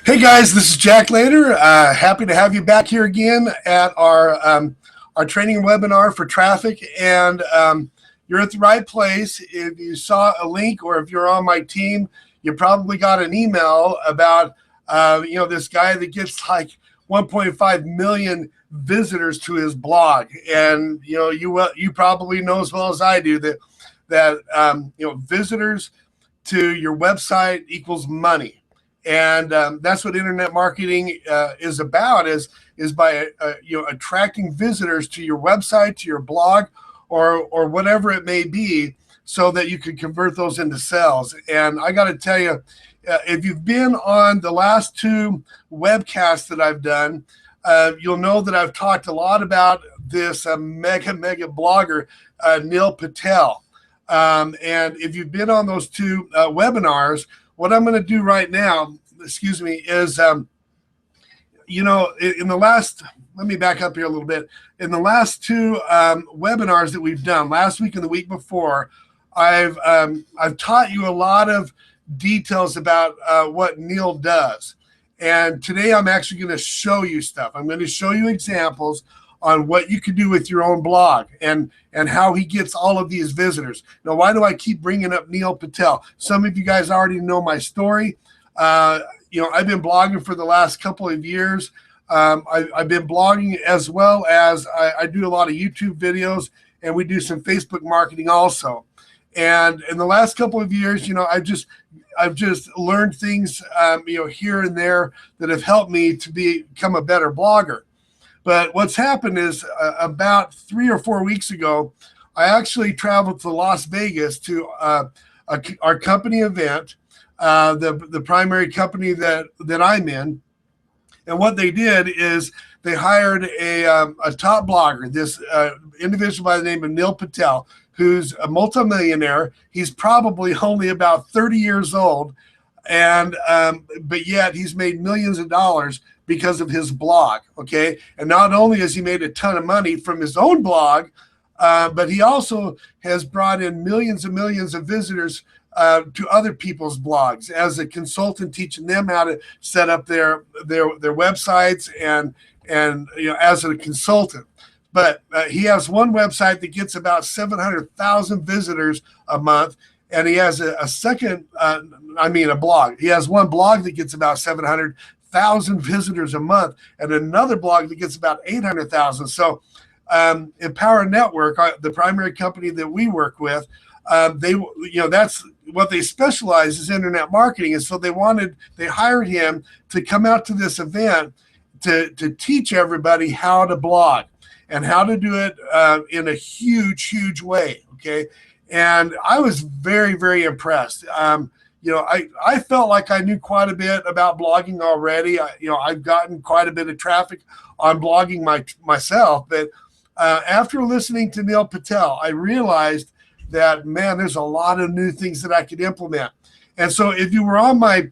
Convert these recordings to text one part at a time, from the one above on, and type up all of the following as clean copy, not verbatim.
Hey guys, this is Jack Lader. Happy to have you back here again at our training webinar for traffic. And you're at the right place. If you saw a link or if you're on my team, you probably got an email about this guy that gets like 1.5 million visitors to his blog. And you probably know as well as I do that visitors to your website equals money. And that's what internet marketing is about, is by attracting visitors to your website, to your blog, or whatever it may be, so that you can convert those into sales. And I got to tell you, if you've been on the last two webcasts that I've done, you'll know that I've talked a lot about this mega blogger, Neil Patel. And if you've been on those two webinars, what I'm going to do right now, is, in the last, let me back up here a little bit. In the last two webinars that we've done, last week and the week before, I've taught you a lot of details about what Neil does. And today I'm actually going to show you stuff. I'm going to show you examples on what you can do with your own blog and how he gets all of these visitors. Now, why do I keep bringing up Neil Patel? Some of you guys already know my story. I've been blogging for the last couple of years. I've been blogging as well as I do a lot of YouTube videos, and we do some Facebook marketing also. And in the last couple of years, I've just learned things, here and there that have helped me to become a better blogger. But what's happened is about 3 or 4 weeks ago, I actually traveled to Las Vegas to our company event, the primary company that I'm in. And what they did is they hired a top blogger, this individual by the name of Neil Patel, who's a multimillionaire. He's probably only about 30 years old, and but yet he's made millions of dollars because of his blog. Okay, and not only has he made a ton of money from his own blog, but he also has brought in millions and millions of visitors to other people's blogs as a consultant, teaching them how to set up their websites and as a consultant. But he has one website that gets about 700,000 visitors a month, and he has a blog. He has one blog that gets about 700,000 visitors a month, and another blog that gets about 800,000. So Empower Network, the primary company that we work with, that's what they specialize is internet marketing. And so they hired him to come out to this event to teach everybody how to blog and how to do it in a huge way. Okay. And I was very, very impressed. I felt like I knew quite a bit about blogging already. I've gotten quite a bit of traffic on blogging myself, but after listening to Neil Patel, I realized that, man, there's a lot of new things that I could implement. And so if you were on my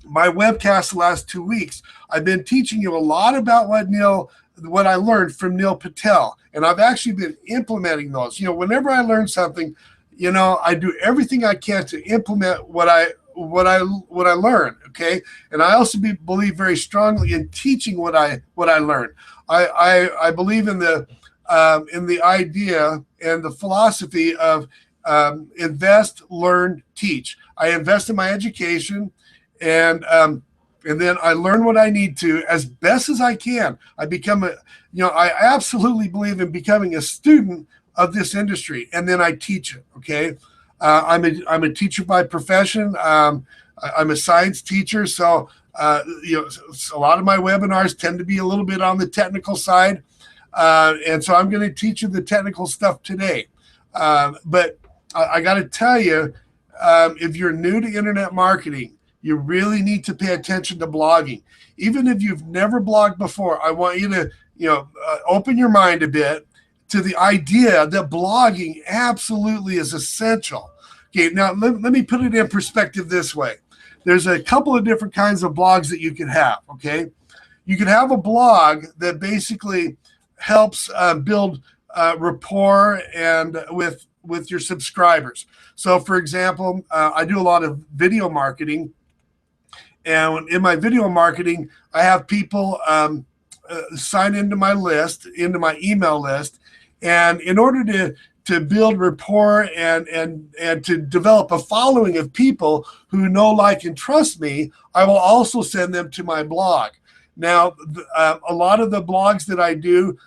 webcast the last 2 weeks, I've been teaching you a lot about what I learned from Neil Patel. And I've actually been implementing those. Whenever I learn something, I do everything I can to implement what I learn. Okay. And I also believe very strongly in teaching what I learned. I believe in the idea and the philosophy of invest, learn, teach. I invest in my education, and then I learn what I need to as best as I can. I absolutely believe in becoming a student of this industry, and then I teach it. Okay, I'm a teacher by profession. I'm a science teacher, so a lot of my webinars tend to be a little bit on the technical side. And so I'm going to teach you the technical stuff today. But I got to tell you, if you're new to internet marketing, you really need to pay attention to blogging. Even if you've never blogged before, I want you to, open your mind a bit to the idea that blogging absolutely is essential. Okay, now let me put it in perspective this way. There's a couple of different kinds of blogs that you can have, okay? You can have a blog that basically helps build rapport and with your subscribers. So, for example, I do a lot of video marketing, And in my video marketing, I have people sign into my list, into my email list. And in order to build rapport and to develop a following of people who know, like, and trust me, I will also send them to my blog. Now, a lot of the blogs that I do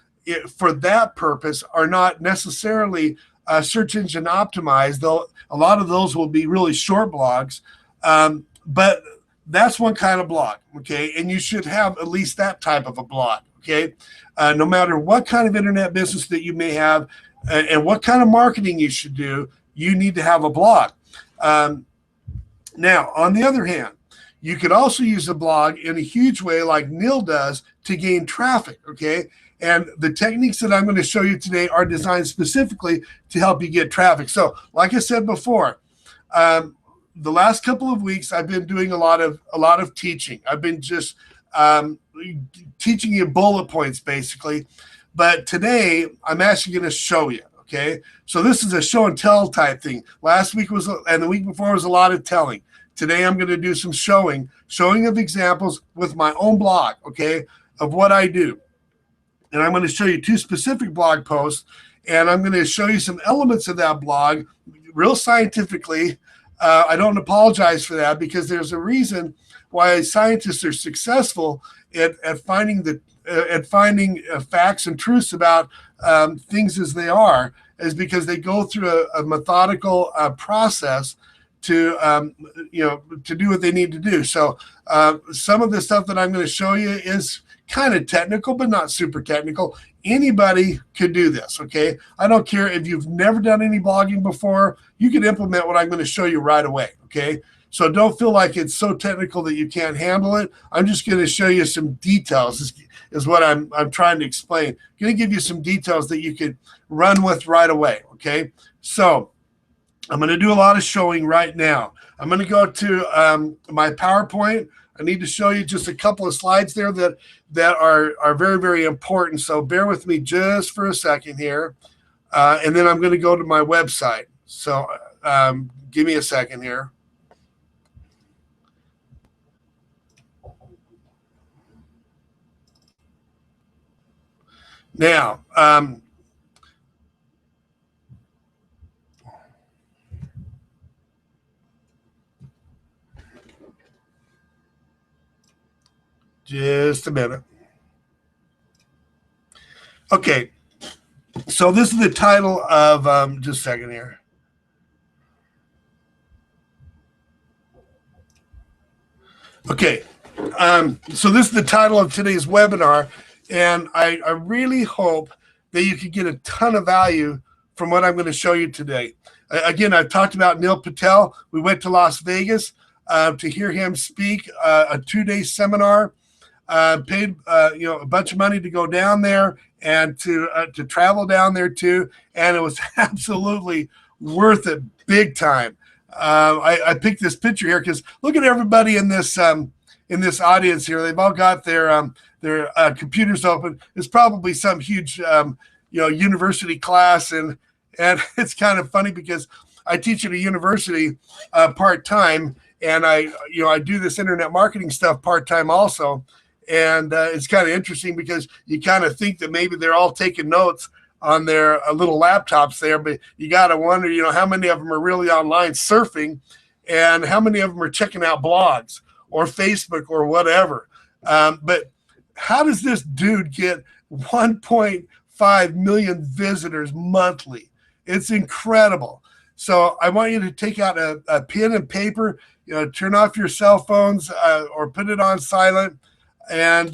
for that purpose are not necessarily search engine optimized, though a lot of those will be really short blogs. But that's one kind of blog, okay? And you should have at least that type of a blog, okay? No matter what kind of internet business that you may have and what kind of marketing you should do, you need to have a blog. Now, on the other hand, you could also use a blog in a huge way like Neil does to gain traffic, okay? And the techniques that I'm going to show you today are designed specifically to help you get traffic. So, like I said before, the last couple of weeks, I've been doing a lot of teaching. I've been just teaching you bullet points, basically. But today, I'm actually going to show you, okay? So this is a show and tell type thing. Last week was, and the week before was a lot of telling. Today, I'm going to do some showing of examples with my own blog, okay, of what I do. And I'm going to show you 2 specific blog posts, and I'm going to show you some elements of that blog real scientifically. I don't apologize for that, because there's a reason why scientists are successful at finding facts and truths about things as they are, is because they go through a methodical process to do what they need to do. So some of the stuff that I'm going to show you is kind of technical, but not super technical. Anybody could do this, okay? I don't care if you've never done any blogging before. You can implement what I'm going to show you right away, okay? So don't feel like it's so technical that you can't handle it. I'm just going to show you some details is what I'm trying to explain. I'm going to give you some details that you could run with right away, okay? So I'm going to do a lot of showing right now. I'm going to go to my PowerPoint. I need to show you just a couple of slides there that are very, very important. So bear with me just for a second here. And then I'm going to go to my website. So give me a second here. Now, just a minute. Okay, so this is the title of, just a second here. Okay, so this is the title of today's webinar, and I really hope that you can get a ton of value from what I'm going to show you today. Again, I've talked about Neil Patel. We went to Las Vegas to hear him speak, a 2-day seminar. Paid a bunch of money to go down there and to travel down there too, and it was absolutely worth it, big time. I picked this picture here because look at everybody in this audience here. They've all got their computers open. It's probably some huge university class, and it's kind of funny because I teach at a university part-time, and I do this internet marketing stuff part-time also. And it's kind of interesting because you kind of think that maybe they're all taking notes on their little laptops there, but you got to wonder, how many of them are really online surfing and how many of them are checking out blogs or Facebook or whatever. But how does this dude get 1.5 million visitors monthly? It's incredible. So I want you to take out a pen and paper, turn off your cell phones or put it on silent. And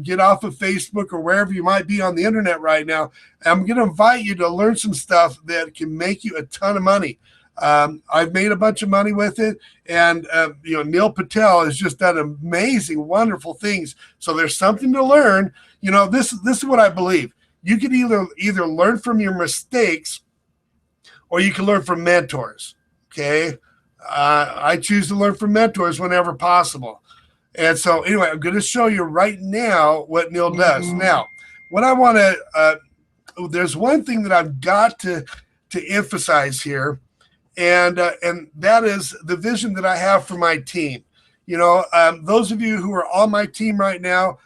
get off of Facebook or wherever you might be on the internet right now. I'm going to invite you to learn some stuff that can make you a ton of money. I've made a bunch of money with it, and Neil Patel has just done amazing, wonderful things. So there's something to learn. This is what I believe. You can either learn from your mistakes, or you can learn from mentors. Okay, I choose to learn from mentors whenever possible. And so anyway, I'm going to show you right now what Neil does. Now, what I want to, there's one thing that I've got to emphasize here, and that is the vision that I have for my team. Those of you who are on my team right now,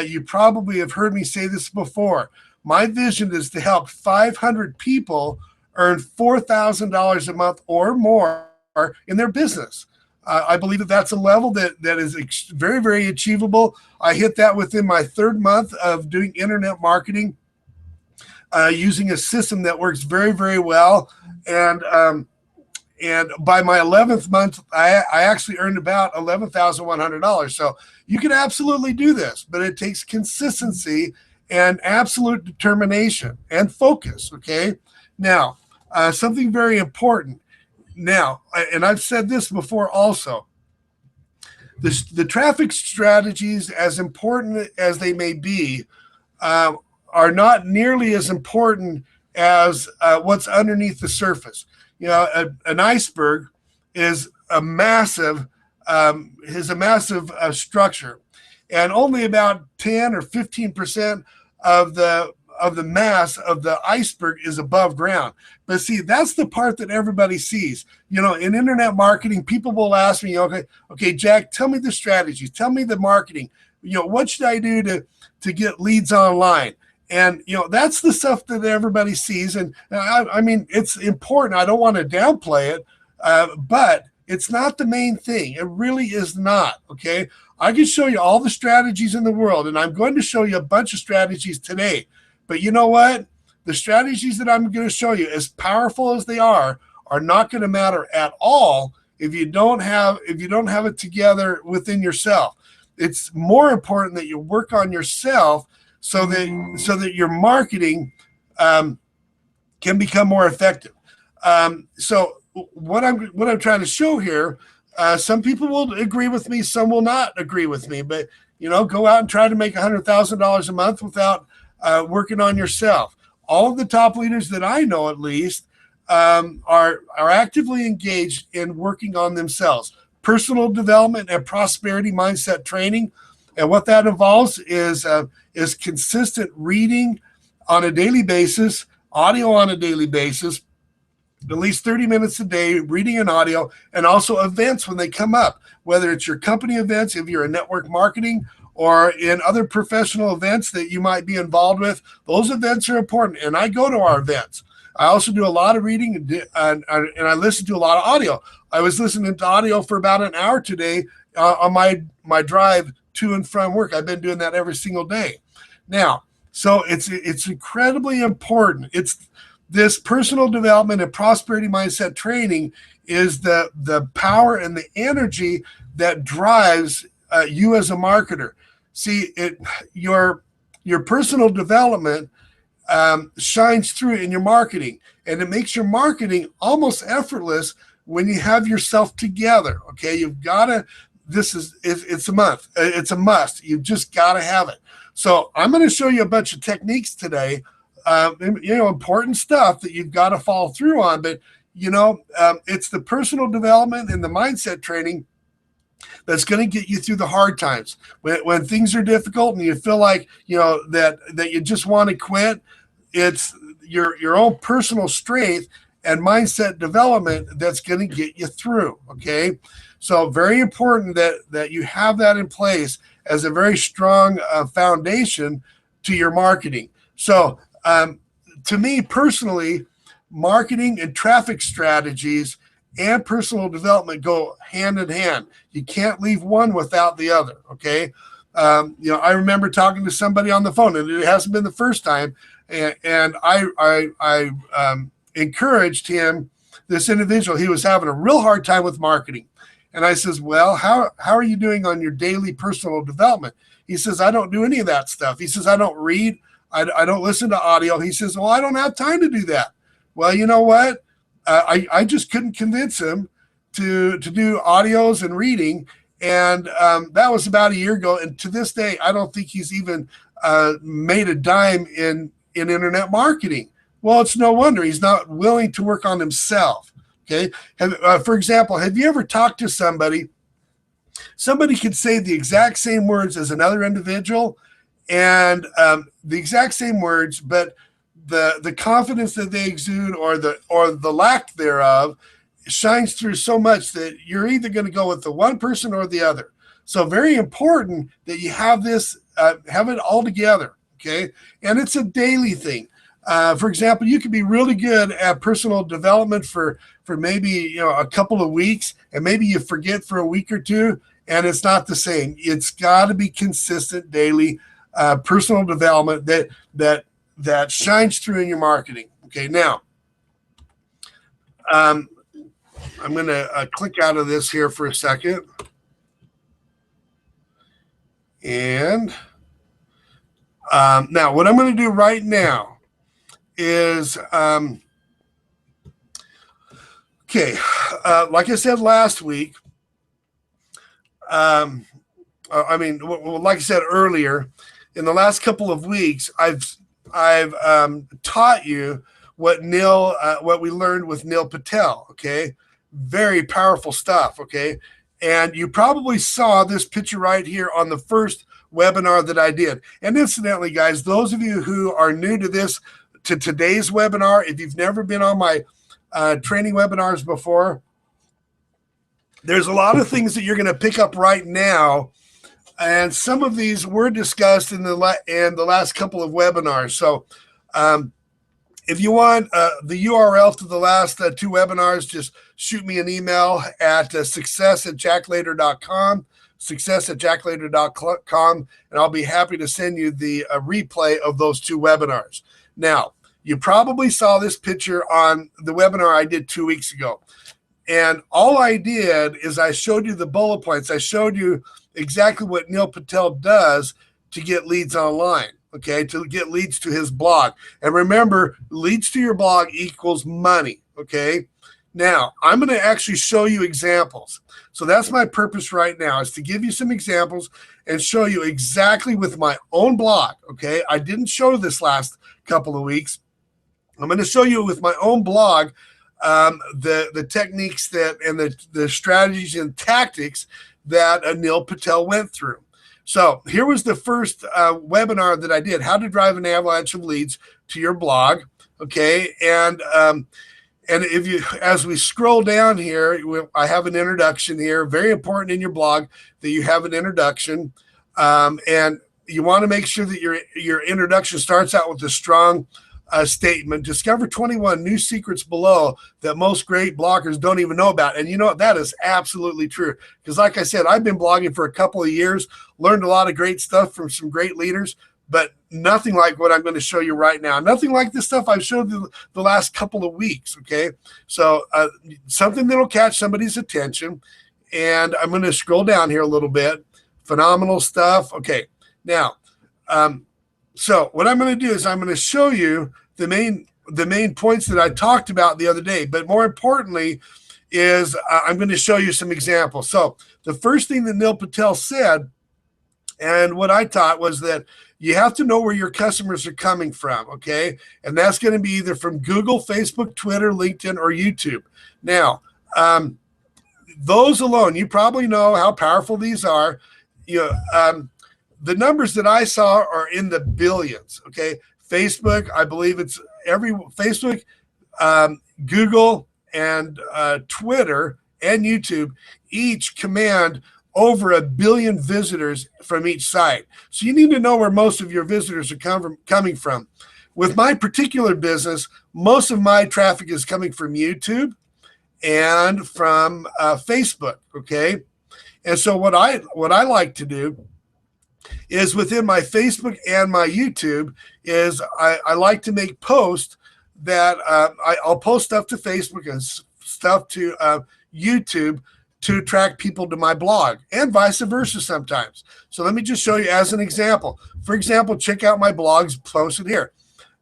you probably have heard me say this before. My vision is to help 500 people earn $4,000 a month or more in their business. I believe that that's a level that is very, very achievable. I hit that within my third month of doing internet marketing, using a system that works very, very well. And by my 11th month, I actually earned about $11,100. So you can absolutely do this, but it takes consistency and absolute determination and focus. Okay. Now, something very important. Now, and I've said this before also, the traffic strategies, as important as they may be, are not nearly as important as what's underneath the surface. An iceberg is a massive structure, and only about 10 or 15% of the mass of the iceberg is above ground. But see, that's the part that everybody sees. In internet marketing, people will ask me, okay, Jack, tell me the strategies, tell me the marketing. What should I do to get leads online? And that's the stuff that everybody sees. And I mean, it's important. I don't want to downplay it, but it's not the main thing. It really is not. Okay, I can show you all the strategies in the world, and I'm going to show you a bunch of strategies today. But you know what? The strategies that I'm going to show you, as powerful as they are not going to matter at all if you don't have it together within yourself. It's more important that you work on yourself so that your marketing can become more effective. So what I'm trying to show here, some people will agree with me, some will not agree with me. But go out and try to make $100,000 a month without working on yourself. All of the top leaders that I know, at least, are actively engaged in working on themselves. Personal development and prosperity mindset training, and what that involves is consistent reading on a daily basis, audio on a daily basis, at least 30 minutes a day, reading and audio, and also events when they come up, whether it's your company events, if you're in network marketing, or in other professional events that you might be involved with. Those events are important, and I go to our events. I also do a lot of reading, and I listen to a lot of audio. I was listening to audio for about an hour today on my drive to and from work. I've been doing that every single day. Now, so it's incredibly important. It's this personal development and prosperity mindset training is the power and the energy that drives you as a marketer. See, your personal development shines through in your marketing, and it makes your marketing almost effortless when you have yourself together. Okay, you've got to. It's a must. You've just got to have it. So I'm going to show you a bunch of techniques today. Important stuff that you've got to follow through on. But it's the personal development and the mindset training that's going to get you through the hard times when things are difficult and you feel like that you just want to quit. It's your own personal strength and mindset development that's going to get you through. Okay, so very important that you have that in place as a very strong foundation to your marketing. So to me personally, marketing and traffic strategies and personal development go hand in hand. You can't leave one without the other. Okay. I remember talking to somebody on the phone, and it hasn't been the first time. And I encouraged him, this individual, he was having a real hard time with marketing. And I says, well, how are you doing on your daily personal development? He says, I don't do any of that stuff. He says, I don't read. I don't listen to audio. He says, well, I don't have time to do that. Well, you know what? I just couldn't convince him to do audios and reading. And that was about a year ago. And to this day, I don't think he's even made a dime in internet marketing. Well, it's no wonder he's not willing to work on himself. Okay. For example, have you ever talked to somebody? Somebody could say the exact same words as another individual, and the exact same words, but the confidence that they exude or the lack thereof shines through so much that you're either going to go with the one person or the other. So very important that you have this, have it all together. Okay. And it's a daily thing. For example, you could be really good at personal development for maybe a couple of weeks, and maybe you forget for a week or two, and it's not the same. It's got to be consistent daily personal development that shines through in your marketing. Okay, now I'm going to click out of this here for a second, and now what I'm going to do right now is okay, like I said last week, like I said earlier, in the last couple of weeks, I've taught you what we learned with Neil Patel. Okay, very powerful stuff. Okay, and you probably saw this picture right here on the first webinar that I did. And incidentally, guys, those of you who are new to today's webinar, if you've never been on my training webinars before, there's a lot of things that you're going to pick up right now, and some of these were discussed in the last couple of webinars. So if you want the URL to the last two webinars, just shoot me an email at success@jacklater.com, success@jacklater.com, and I'll be happy to send you the replay of those two webinars. Now, you probably saw this picture on the webinar I did 2 weeks ago. And all I did is I showed you the bullet points. I showed you exactly what Neil Patel does to get leads online, okay, to get leads to his blog. And remember, leads to your blog equals money, okay? Now, I'm going to actually show you examples. So that's my purpose right now, is to give you some examples and show you exactly with my own blog, okay? I didn't show this last couple of weeks. I'm going to show you with my own blog the techniques and the strategies and tactics that Neil Patel went through. So here was the first webinar that I did, how to drive an avalanche of leads to your blog. Okay. And as we scroll down here, I have an introduction here, very important in your blog that you have an introduction. And you want to make sure that your introduction starts out with a strong statement. Discover 21 new secrets below that most great bloggers don't even know about. And you know what? That is absolutely true. Because like I said, I've been blogging for a couple of years, learned a lot of great stuff from some great leaders, but nothing like what I'm going to show you right now. Nothing like the stuff I've showed the last couple of weeks. Okay. So something that'll catch somebody's attention. And I'm going to scroll down here a little bit. Phenomenal stuff. Okay. Now, so what I'm going to do is I'm going to show you the main points that I talked about the other day. But more importantly is I'm going to show you some examples. So the first thing that Neil Patel said, and what I taught, was that you have to know where your customers are coming from, okay? And that's going to be either from Google, Facebook, Twitter, LinkedIn, or YouTube. Now, those alone, you probably know how powerful these are. The numbers that I saw are in the billions, okay? Facebook, I believe it's Facebook, Google, and Twitter, and YouTube each command over 1 billion visitors from each site. So you need to know where most of your visitors are coming from. With my particular business, most of my traffic is coming from YouTube and from Facebook, okay? And so what I like to do is within my Facebook and my YouTube is I like to make posts that I'll post stuff to Facebook and stuff to YouTube to attract people to my blog, and vice versa sometimes. So let me just show you as an example. For example, check out my blogs posted here.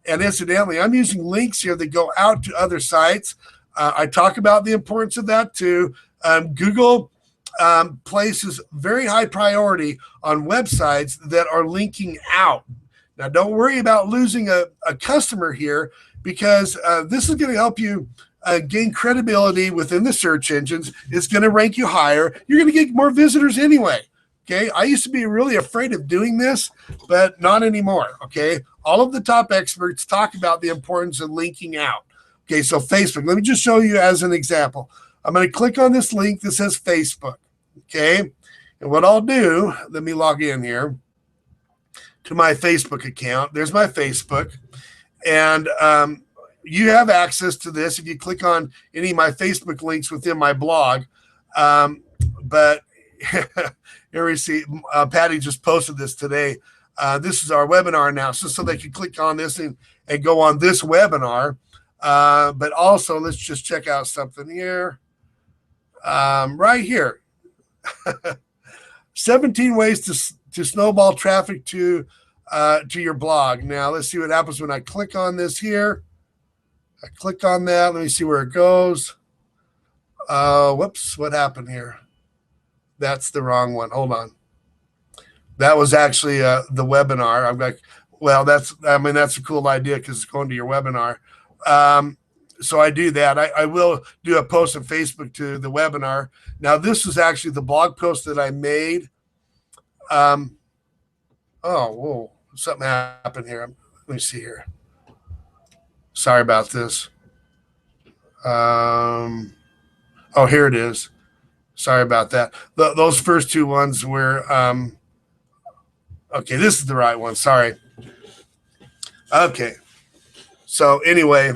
And incidentally, I'm using links here that go out to other sites. I talk about the importance of that too. Google places very high priority on websites that are linking out. Now, don't worry about losing a customer here, because this is going to help you gain credibility within the search engines. It's going to rank you higher. You're going to get more visitors anyway. Okay. I used to be really afraid of doing this, but not anymore. Okay. All of the top experts talk about the importance of linking out. Okay. So Facebook, let me just show you as an example. I'm going to click on this link that says Facebook. Okay. And what I'll do, let me log in here to my Facebook account. There's my Facebook. And you have access to this if you click on any of my Facebook links within my blog. But here we see Patty just posted this today. This is our webinar announcement, so they can click on this and go on this webinar. But also, let's just check out something here. Right here. 17 ways to snowball traffic to your blog. Now, let's see what happens when I click on this here. I click on that. Let me see where it goes. Whoops, what happened here? That's the wrong one. Hold on. That was actually the webinar. I'm like, well, that's a cool idea because it's going to your webinar. So I do that. I will do a post on Facebook to the webinar. Now, this is actually the blog post that I made. Oh, whoa, something happened here. Let me see here. Sorry about this. Oh, here it is. Sorry about that. Those first two ones were, okay, this is the right one. Sorry. Okay. So anyway,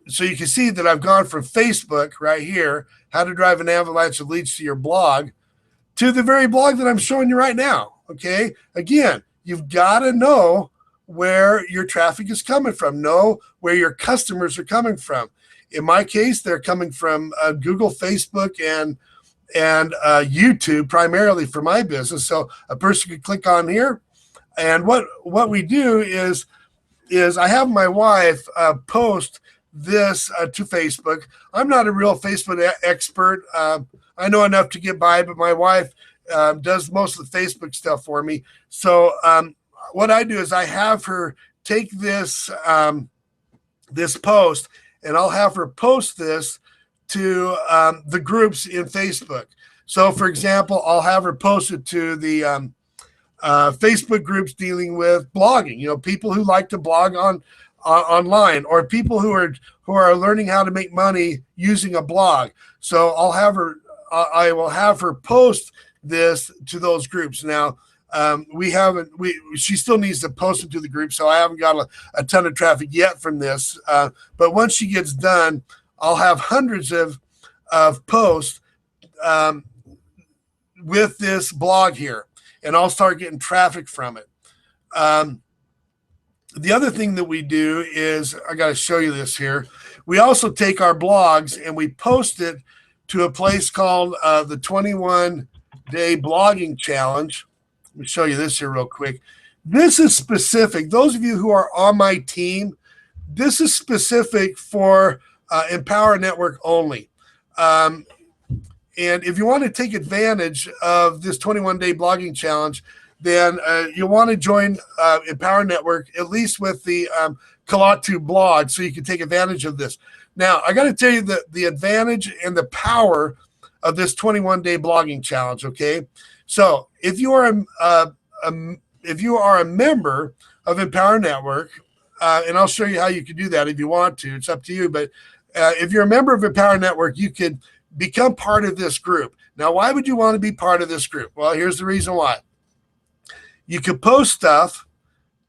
so you can see that I've gone from Facebook right here, how to drive an avalanche of leads to your blog, to the very blog that I'm showing you right now. Okay. Again, you've got to know where your traffic is coming from, know where your customers are coming from. In my case, they're coming from Google, Facebook, and YouTube primarily for my business. So a person could click on here, and what we do is I have my wife post this to Facebook. I'm not a real Facebook expert. I know enough to get by, but my wife does most of the Facebook stuff for me. So what I do is I have her take this this post, and I'll have her post this to the groups in Facebook. So, for example, I'll have her post it to the Facebook groups dealing with blogging. You know, people who like to blog online, or people who are learning how to make money using a blog. So I'll have her. I will have her post this to those groups. Now, she still needs to post it to the group, so I haven't got a ton of traffic yet from this. But once she gets done, I'll have hundreds of posts with this blog here, and I'll start getting traffic from it. The other thing that we do is, I got to show you this here. We also take our blogs and we post it to a place called the 21-Day Blogging Challenge. Let me show you this here real quick. This is specific. Those of you who are on my team, this is specific for Empower Network only. And if you want to take advantage of this 21-day blogging challenge, then you'll want to join Empower Network, at least with the Kalatu blog, so you can take advantage of this. Now, I got to tell you the advantage and the power of this 21-day blogging challenge, okay? So if you are a member of Empower Network, and I'll show you how you can do that if you want to. It's up to you. But if you're a member of Empower Network, you can become part of this group. Now, why would you want to be part of this group? Well, here's the reason why. You can post stuff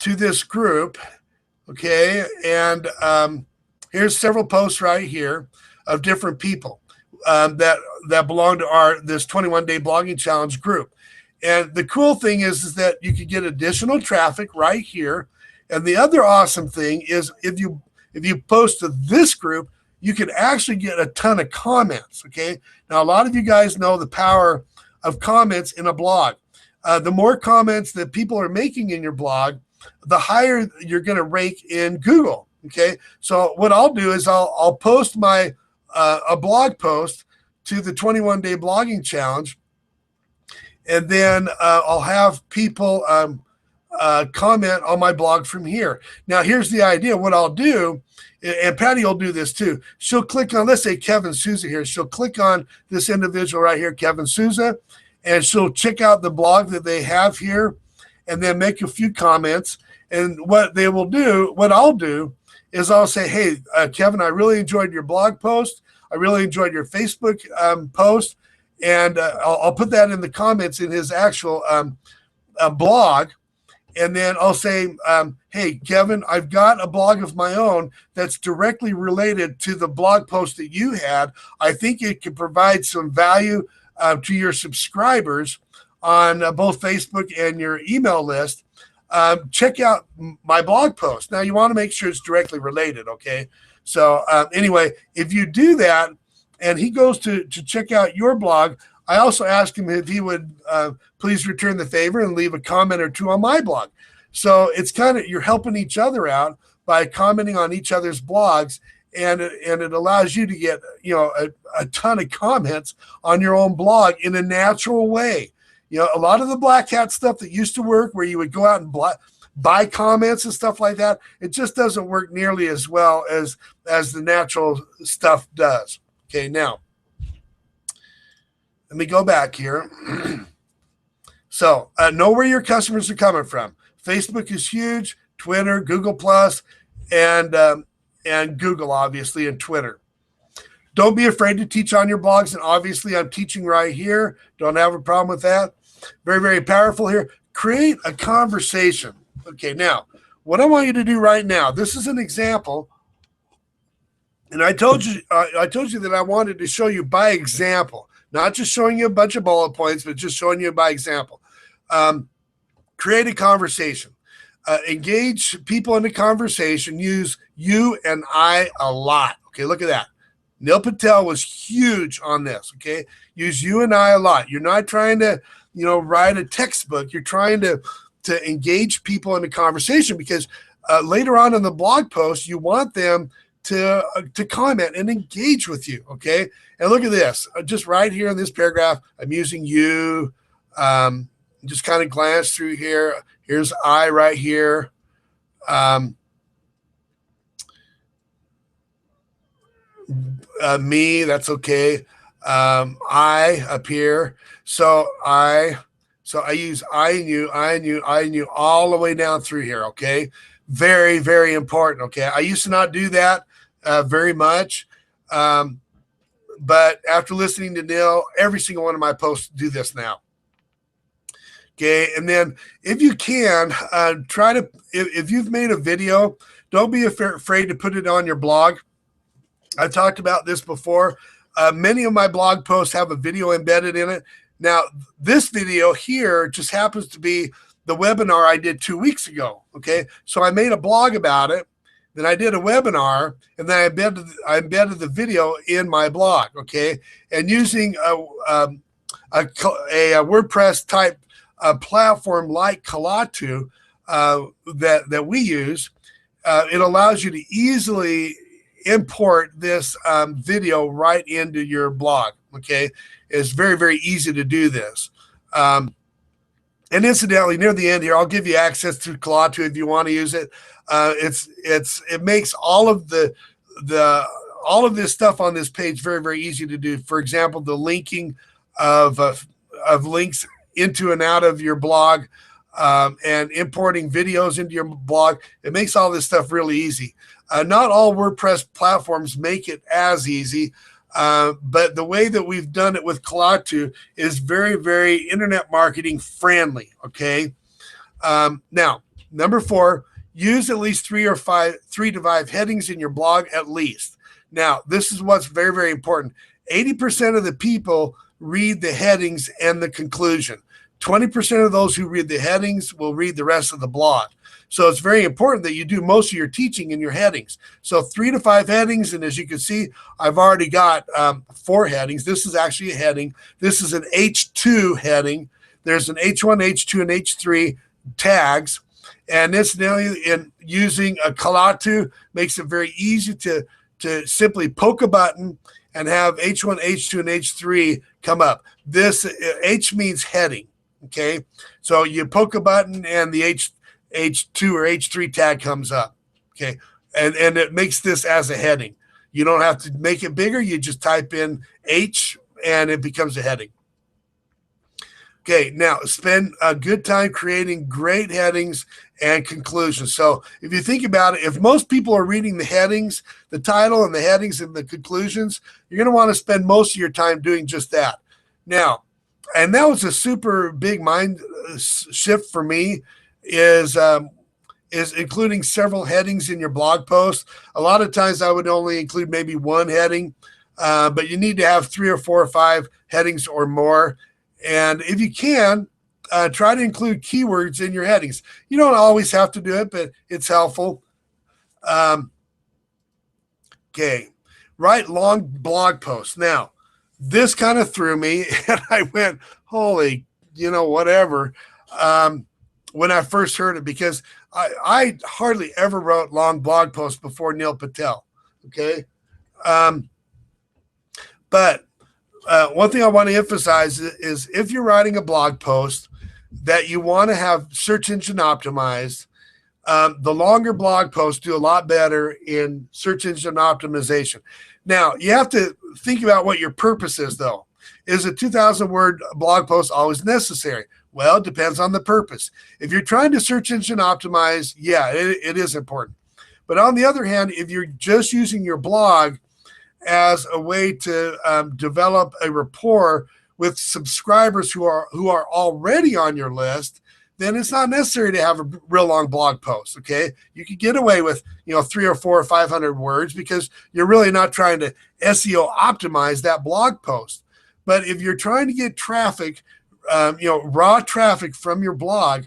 to this group, okay? And here's several posts right here of different people that belong to this 21-day blogging challenge group. And the cool thing is that you can get additional traffic right here. And the other awesome thing is if you post to this group, you can actually get a ton of comments, okay? Now, a lot of you guys know the power of comments in a blog. The more comments that people are making in your blog, the higher you're going to rank in Google, okay? So what I'll do is I'll post my a blog post to the 21-day blogging challenge, and then I'll have people comment on my blog from here. Now, here's the idea. What I'll do, and Patty will do this too. She'll click on, let's say Kevin Souza here. She'll click on this individual right here, Kevin Souza, and she'll check out the blog that they have here and then make a few comments. And what I'll do is I'll say, hey, Kevin, I really enjoyed your blog post. I really enjoyed your Facebook post. And I'll put that in the comments in his actual blog. And then I'll say, hey, Kevin, I've got a blog of my own that's directly related to the blog post that you had. I think it could provide some value to your subscribers on both Facebook and your email list. Check out my blog post. Now, you want to make sure it's directly related, okay? So anyway, if you do that and he goes to check out your blog, I also asked him if he would please return the favor and leave a comment or two on my blog. So it's kind of, you're helping each other out by commenting on each other's blogs, and it allows you to get, you know, a ton of comments on your own blog in a natural way. You know, a lot of the black hat stuff that used to work where you would go out and buy comments and stuff like that, it just doesn't work nearly as well as the natural stuff does. Okay, now, let me go back here. So know where your customers are coming from. Facebook is huge, Twitter, Google Plus, and Google, obviously, and Twitter. Don't be afraid to teach on your blogs. And obviously, I'm teaching right here. Don't have a problem with that. Very, very powerful here. Create a conversation. Okay, now, what I want you to do right now, this is an example. And I told you that I wanted to show you by example. Not just showing you a bunch of bullet points, but just showing you by example. Create a conversation. Engage people in the conversation. Use you and I a lot. Okay, look at that. Neil Patel was huge on this, okay? Use you and I a lot. You're not trying to, you know, write a textbook. You're trying to engage people in the conversation, because later on in the blog post, you want them to comment and engage with you, okay? And look at this. Just right here in this paragraph, I'm using you. Just kind of glance through here. Here's I right here. Me, that's okay. I up here. So I use I and you, I and you, I and you all the way down through here, okay? Very, very important, okay? I used to not do that very much. But after listening to Neil, every single one of my posts do this now. Okay, and then if you can, try to, if you've made a video, don't be afraid to put it on your blog. I've talked about this before. Many of my blog posts have a video embedded in it. Now, this video here just happens to be the webinar I did 2 weeks ago, okay? So I made a blog about it, then I did a webinar, and then I embedded the video in my blog, okay? And using a WordPress type platform like Kalatu that we use, it allows you to easily import this video right into your blog, okay? It's very, very easy to do this. And incidentally, near the end here, I'll give you access to Kalatu if you want to use it. It makes all of this stuff on this page very, very easy to do. For example, the linking of links into and out of your blog, and importing videos into your blog. It makes all this stuff really easy. Not all WordPress platforms make it as easy, but the way that we've done it with Kalatu is very, very internet marketing friendly, okay? Now, number 4, use at least 3 to 5 headings in your blog at least. Now, this is what's very, very important. 80% of the people read the headings and the conclusion. 20% of those who read the headings will read the rest of the blog. So it's very important that you do most of your teaching in your headings. So 3 to 5 headings, and as you can see, I've already got 4 headings. This is actually a heading. This is an H2 heading. There's an H1, H2, and H3 tags. And incidentally, in using a Kalatu makes it very easy to simply poke a button and have H1, H2, and H3 come up. This H means heading, okay? So you poke a button and the H2 or H3 tag comes up, okay? And it makes this as a heading. You don't have to make it bigger. You just type in H and it becomes a heading. Okay, now spend a good time creating great headings and conclusions. So if you think about it, if most people are reading the headings, the title and the headings and the conclusions, you're going to want to spend most of your time doing just that. Now, and that was a super big mind shift for me, is including several headings in your blog post. A lot of times I would only include maybe one heading, but you need to have 3 or 4 or 5 headings or more. And if you can, try to include keywords in your headings. You don't always have to do it, but it's helpful. Okay, write long blog posts. Now, this kind of threw me, and I went, holy, whatever, when I first heard it, because I hardly ever wrote long blog posts before Neil Patel. Okay. But one thing I want to emphasize is if you're writing a blog post that you want to have search engine optimized, the longer blog posts do a lot better in search engine optimization. Now, you have to think about what your purpose is, though. Is a 2,000-word blog post always necessary? Well, it depends on the purpose. If you're trying to search engine optimize, yeah, it is important. But on the other hand, if you're just using your blog as a way to develop a rapport with subscribers who are already on your list, then it's not necessary to have a real long blog post. Okay, you could get away with 3 or 4 or 500 words because you're really not trying to SEO optimize that blog post. But if you're trying to get traffic, raw traffic from your blog,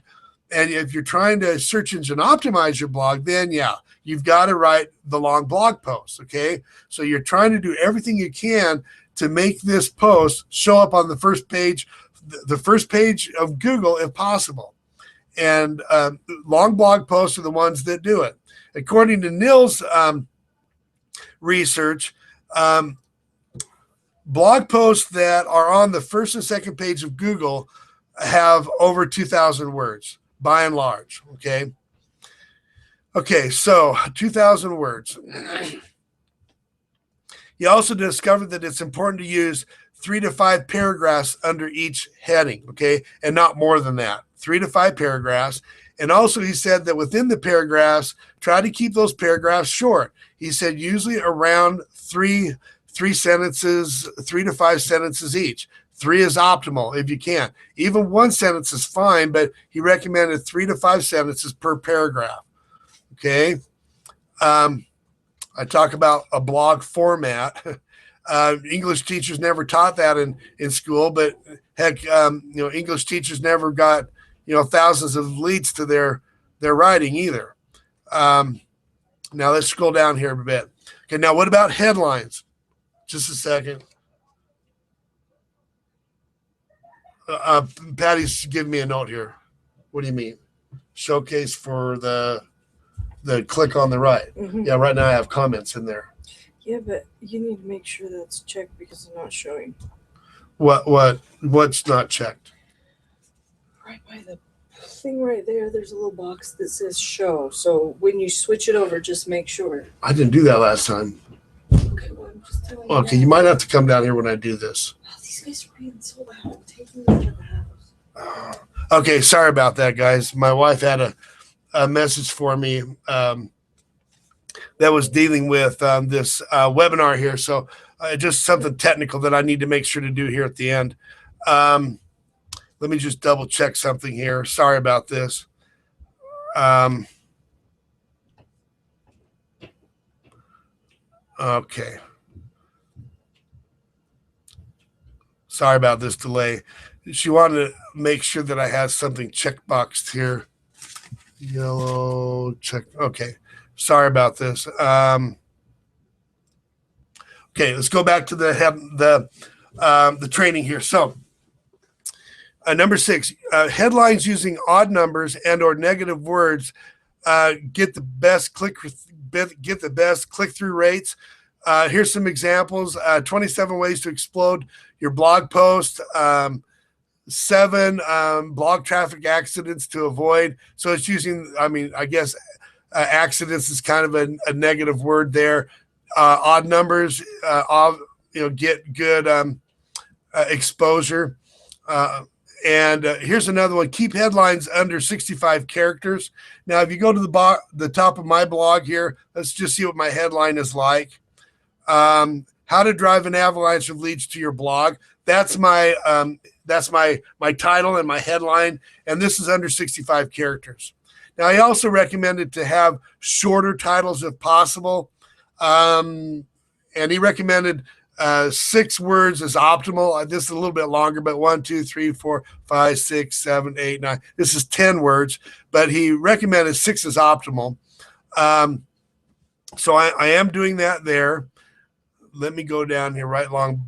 and if you're trying to search engine optimize your blog, then yeah, you've got to write the long blog posts. Okay, so you're trying to do everything you can to make this post show up on the first page of Google if possible. And long blog posts are the ones that do it. According to Neil's research, blog posts that are on the first and second page of Google have over 2,000 words by and large. Okay, so 2,000 words. He also discovered that it's important to use 3 to 5 paragraphs under each heading, and not more than that. 3 to 5 paragraphs. And also he said that within the paragraphs, try to keep those paragraphs short. He said usually around three sentences, 3 to 5 sentences each. 3 is optimal if you can. Even 1 sentence is fine, but he recommended 3 to 5 sentences per paragraph. Okay. I talk about a blog format. English teachers never taught that in school, but heck, English teachers never got, thousands of leads to their writing either. Now let's scroll down here a bit. Okay. Now what about headlines? Just a second. Patty's giving me a note here. What do you mean? Showcase for the click on the right. Mm-hmm. Yeah, right now I have comments in there. Yeah, but you need to make sure that's checked because it's not showing. What's not checked? Right by the thing right there, there's a little box that says show. So when you switch it over, just make sure. I didn't do that last time. Okay, well, I'm just telling you. Okay, you might have to come down here when I do this. Oh, these guys are being so loud. I'm taking them out of the house. Okay, sorry about that, guys. My wife had a message for me that was dealing with this webinar here. So just something technical that I need to make sure to do here at the end. Let me just double check something here. Sorry about this. Okay. Sorry about this delay. She wanted to make sure that I had something checkboxed here. Yellow check. Okay. Sorry about this. Okay, let's go back to the training here. So, number 6, headlines using odd numbers and or negative words get the best click-through rates. Here's some examples. 27 ways to explode your blog post. 7 blog traffic accidents to avoid. So it's using, I guess accidents is kind of a negative word there. Odd numbers, get good exposure. And here's another one. Keep headlines under 65 characters. Now, if you go to the top of my blog here, let's just see what my headline is like. How to drive an avalanche of leads to your blog. That's my title and my headline. And this is under 65 characters. Now, I also recommended to have shorter titles if possible. And he recommended 6 words is optimal. This is a little bit longer, but 1, 2, 3, 4, 5, 6, 7, 8, 9. This is 10 words, but he recommended 6 is optimal. So I am doing that there. Let me go down here right along.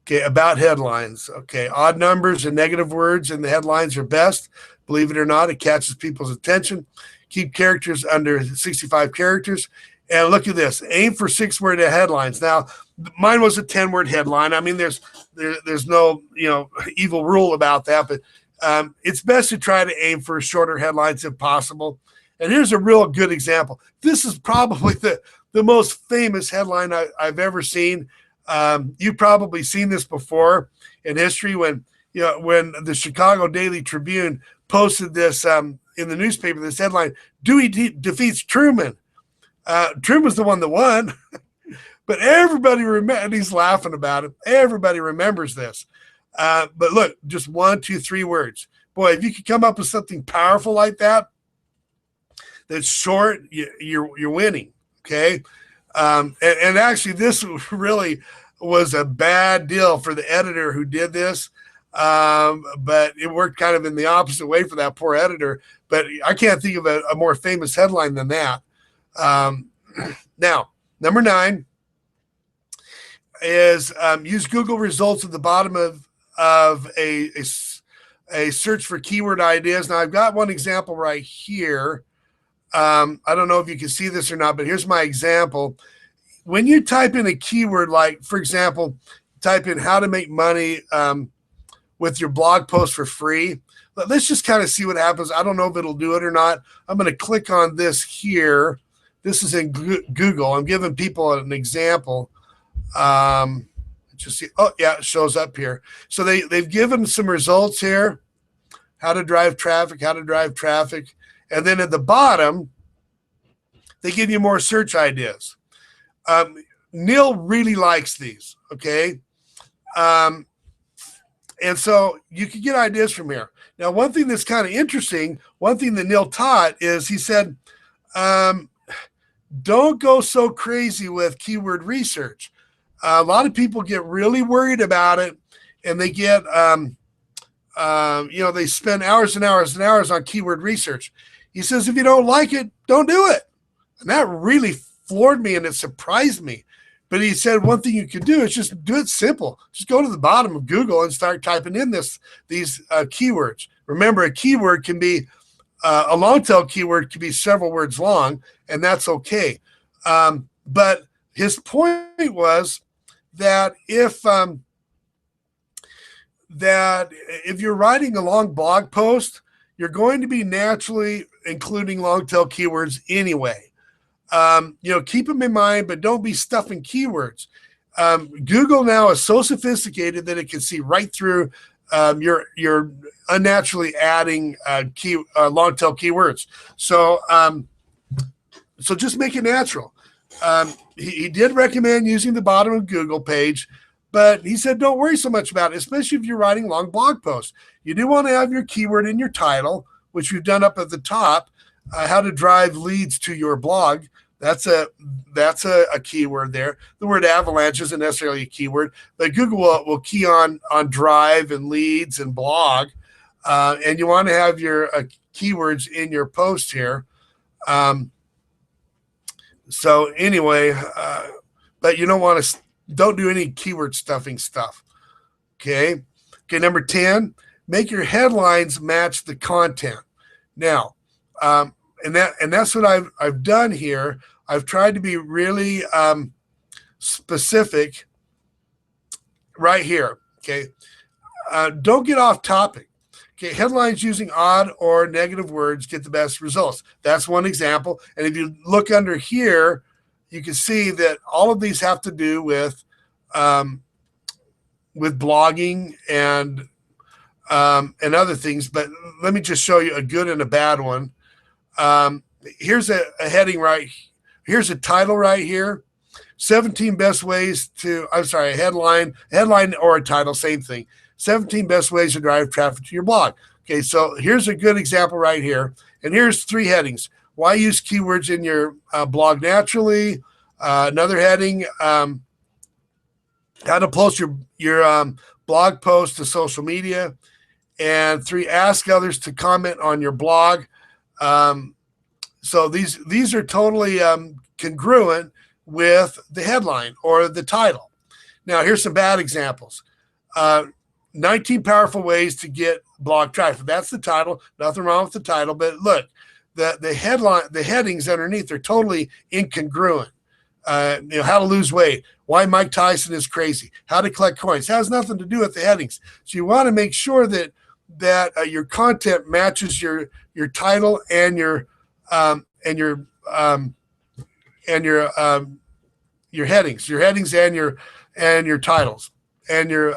Okay, about headlines. Okay, odd numbers and negative words in the headlines are best. Believe it or not, it catches people's attention. Keep characters under 65 characters. And look at this. Aim for 6-word headlines. Now, mine was a 10-word headline. I mean, there's no evil rule about that, but it's best to try to aim for shorter headlines if possible. And here's a real good example. This is probably the most famous headline I've ever seen. You've probably seen this before in history when the Chicago Daily Tribune posted this in the newspaper, this headline, Dewey defeats Truman. Truman's the one that won, but everybody and he's laughing about it. Everybody remembers this. But look, just 1, 2, 3 words. Boy, if you could come up with something powerful like that, that's short, you're winning. Okay. And actually this really was a bad deal for the editor who did this. But it worked kind of in the opposite way for that poor editor. But I can't think of a more famous headline than that. Now, number 9 is use Google results at the bottom of a search for keyword ideas. Now, I've got one example right here. I don't know if you can see this or not, but here's my example. When you type in a keyword, like, for example, type in how to make money with your blog post for free. Let's just kind of see what happens. I don't know if it'll do it or not. I'm going to click on this here. This is in Google. I'm giving people an example. Just see. Oh, yeah, it shows up here. So they've given some results here. How to drive traffic, And then at the bottom, they give you more search ideas. Neil really likes these, okay? And so you can get ideas from here. Now, one thing that's kind of interesting, one thing that Neil taught is he said, don't go so crazy with keyword research. A lot of people get really worried about it, and they get, they spend hours and hours and hours on keyword research. He says, if you don't like it, don't do it. And that really floored me and it surprised me. But he said one thing you can do is just do it simple. Just go to the bottom of Google and start typing in these keywords. Remember, a keyword can be a long tail keyword can be several words long, and that's okay. But his point was that if you're writing a long blog post, you're going to be naturally including long tail keywords anyway. Keep them in mind, but don't be stuffing keywords. Google now is so sophisticated that it can see right through your unnaturally adding long tail keywords. So just make it natural. He did recommend using the bottom of Google page, but he said don't worry so much about it, especially if you're writing long blog posts. You do want to have your keyword in your title, which we've done up at the top. How to drive leads to your blog. That's a keyword there. The word avalanche isn't necessarily a keyword, but Google will key on drive and leads and blog. And you want to have your keywords in your post here. So anyway, but you don't do any keyword stuffing stuff. Okay. Number 10, make your headlines match the content. Now, and that's what I've done here. I've tried to be really specific right here. Okay. Don't get off topic. Okay. Headlines using odd or negative words get the best results. That's one example. And if you look under here, you can see that all of these have to do with with blogging and other things. But let me just show you a good and a bad one. Here's a heading right. Here's a title right here. 17 best ways to, I'm sorry, a headline or a title, same thing. 17 best ways to drive traffic to your blog. Okay, so here's a good example right here. And here's 3 headings. Why use keywords in your blog naturally? Another heading, how to post your blog post to social media. And 3, ask others to comment on your blog. So these are totally congruent with the headline or the title. Now, here's some bad examples. 19 powerful ways to get blog traffic. That's the title. Nothing wrong with the title, but look, the headline, the headings underneath are totally incongruent. How to lose weight, why Mike Tyson is crazy, how to collect coins. It has nothing to do with the headings. So you want to make sure that your content matches your title and your headings and your titles and your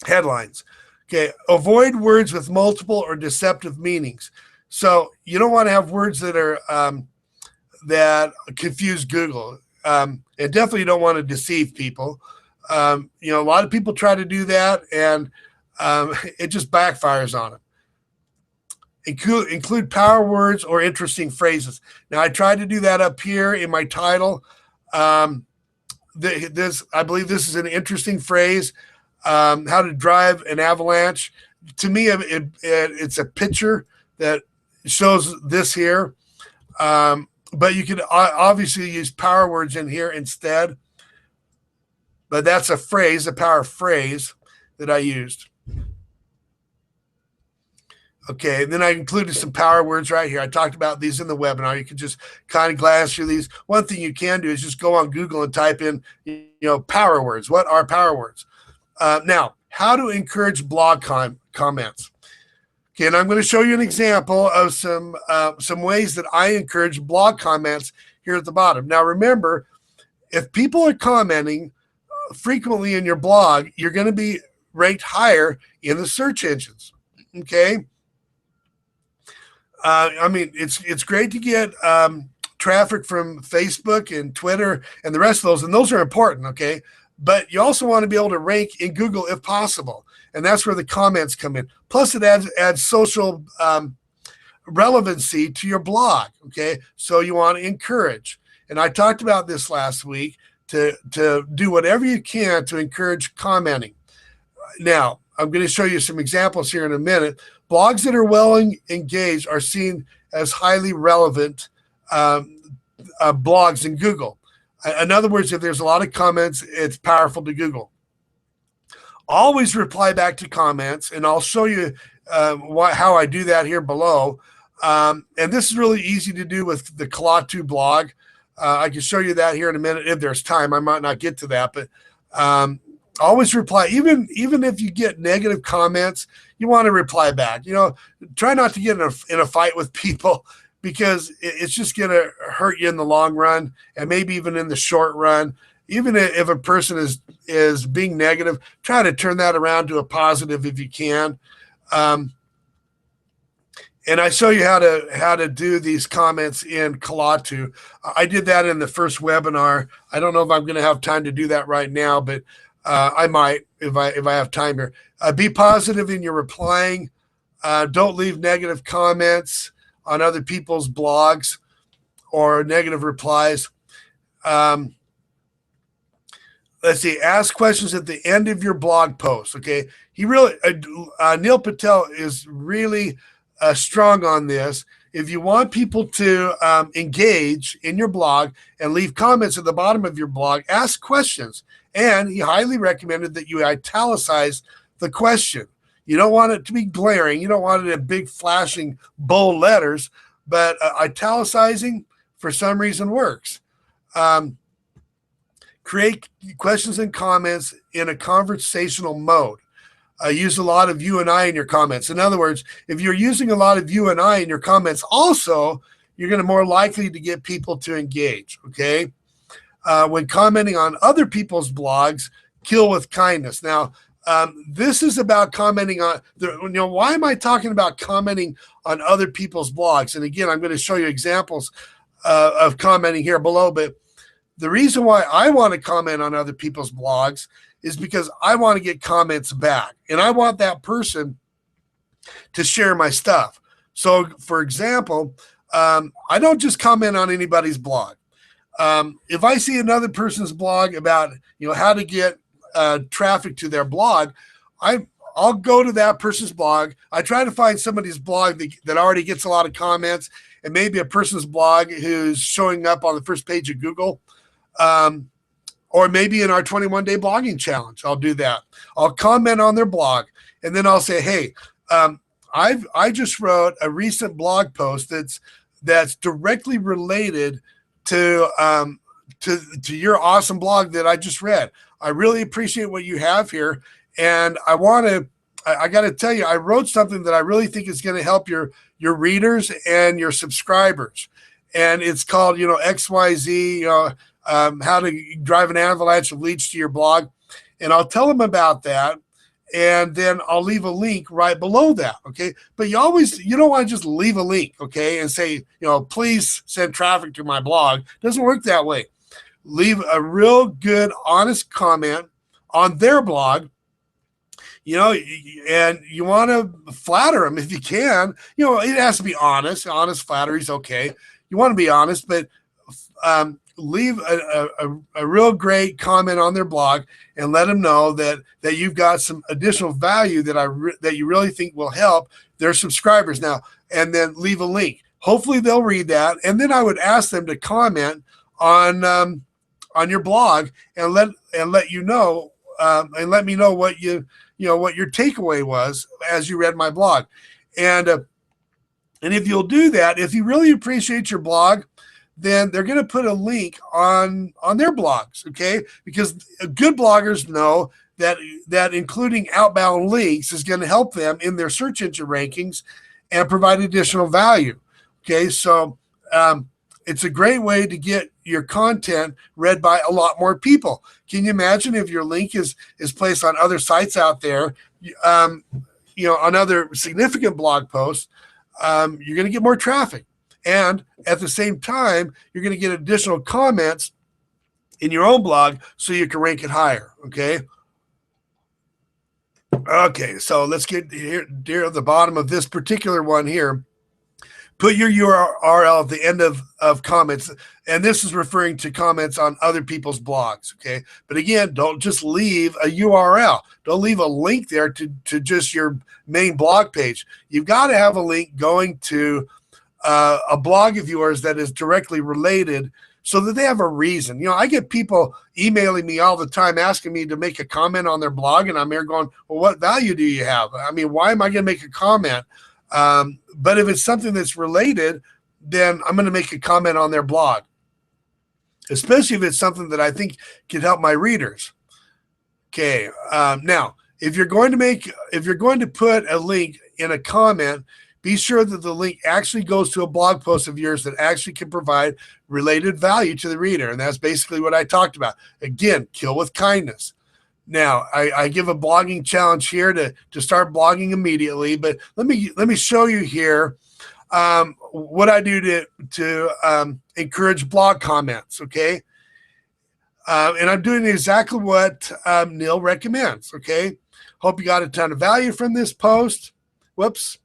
headlines. Okay, avoid words with multiple or deceptive meanings. So you don't want to have words that are that confuse Google. And definitely don't want to deceive people. A lot of people try to do that, and it just backfires on them. Include power words or interesting phrases. Now, I tried to do that up here in my title. I believe this is an interesting phrase. How to drive an avalanche. To me, it's a picture that shows this here. But you could obviously use power words in here instead. But that's a phrase, a power phrase that I used. Okay, and then I included some power words right here. I talked about these in the webinar. You can just kind of glance through these. One thing you can do is just go on Google and type in, power words. What are power words? Now, how to encourage blog comments. Okay, and I'm going to show you an example of some ways that I encourage blog comments here at the bottom. Now, remember, if people are commenting frequently in your blog, you're going to be ranked higher in the search engines. Okay. It's great to get traffic from Facebook and Twitter and the rest of those, and those are important. Okay. But you also want to be able to rank in Google if possible. And that's where the comments come in. Plus, it adds social relevancy to your blog. Okay. So you want to encourage. And I talked about this last week to do whatever you can to encourage commenting. Now, I'm going to show you some examples here in a minute. Blogs that are well engaged are seen as highly relevant blogs in Google. In other words, if there's a lot of comments, it's powerful to Google. Always reply back to comments, and I'll show you how I do that here below. And this is really easy to do with the Kalatu blog. I can show you that here in a minute if there's time. I might not get to that, but always reply. Even if you get negative comments, you want to reply back. Try not to get in a fight with people, because it's just going to hurt you in the long run, and maybe even in the short run. Even if a person is being negative, try to turn that around to a positive if you can. And I show you how to do these comments in Kalatu. I did that in the first webinar. I don't know if I'm going to have time to do that right now, but I might if I have time here. Be positive in your replying. Don't leave negative comments on other people's blogs or negative replies. Let's see. Ask questions at the end of your blog post. Okay. Neil Patel is really strong on this. If you want people to engage in your blog and leave comments at the bottom of your blog, ask questions. And he highly recommended that you italicize the question. You don't want it to be glaring. You don't want it in big flashing bold letters, but italicizing for some reason works. Create questions and comments in a conversational mode. Use a lot of you and I in your comments. In other words, if you're using a lot of you and I in your comments, also, you're going to more likely to get people to engage. Okay. When commenting on other people's blogs, kill with kindness. Now, this is about commenting on why am I talking about commenting on other people's blogs? And again, I'm going to show you examples of commenting here below, but the reason why I want to comment on other people's blogs is because I want to get comments back, and I want that person to share my stuff. So for example, I don't just comment on anybody's blog. If I see another person's blog about, how to get traffic to their blog, I'll go to that person's blog. I try to find somebody's blog that already gets a lot of comments, and maybe a person's blog who's showing up on the first page of Google. Or maybe in our 21-day blogging challenge, I'll do that. I'll comment on their blog, and then I'll say, hey, I just wrote a recent blog post that's directly related to your awesome blog that I just read. I really appreciate what you have here, and I got to tell you, I wrote something that I really think is going to help your readers and your subscribers, and it's called XYZ, how to drive an avalanche of leads to your blog, and I'll tell them about that. And then I'll leave a link right below that, okay? But you don't want to just leave a link, okay, and say, please send traffic to my blog. It doesn't work that way. Leave a real good, honest comment on their blog, and you want to flatter them if you can. It has to be honest. Honest flattery is okay. You want to be honest, but leave a real great comment on their blog and let them know that you've got some additional value that you really think will help their subscribers. Now, and then leave a link. Hopefully they'll read that, and then I would ask them to comment on your blog and let you know and let me know what what your takeaway was as you read my blog. And if you'll do that, if you really appreciate your blog, then they're going to put a link on their blogs, okay? Because good bloggers know that including outbound links is going to help them in their search engine rankings and provide additional value, okay? So it's a great way to get your content read by a lot more people. Can you imagine if your link is placed on other sites out there, on other significant blog posts, you're going to get more traffic. And at the same time, you're going to get additional comments in your own blog so you can rank it higher, okay? Okay, so let's get here at the bottom of this particular one here. Put your URL at the end of comments, and this is referring to comments on other people's blogs, okay? But again, don't just leave a URL. Don't leave a link there to just your main blog page. You've got to have a link going to a blog of yours that is directly related so that they have a reason. I get people emailing me all the time asking me to make a comment on their blog, and I'm here going, well, what value do you have? I mean, why am I going to make a comment? But if it's something that's related, then I'm going to make a comment on their blog, especially if it's something that I think can help my readers. Okay. Now, if you're going to put a link in a comment, be sure that the link actually goes to a blog post of yours that actually can provide related value to the reader. And that's basically what I talked about. Again, kill with kindness. Now, I give a blogging challenge here to start blogging immediately, but let me show you here what I do to encourage blog comments, okay? And I'm doing exactly what Neil recommends, okay? Hope you got a ton of value from this post. Whoops.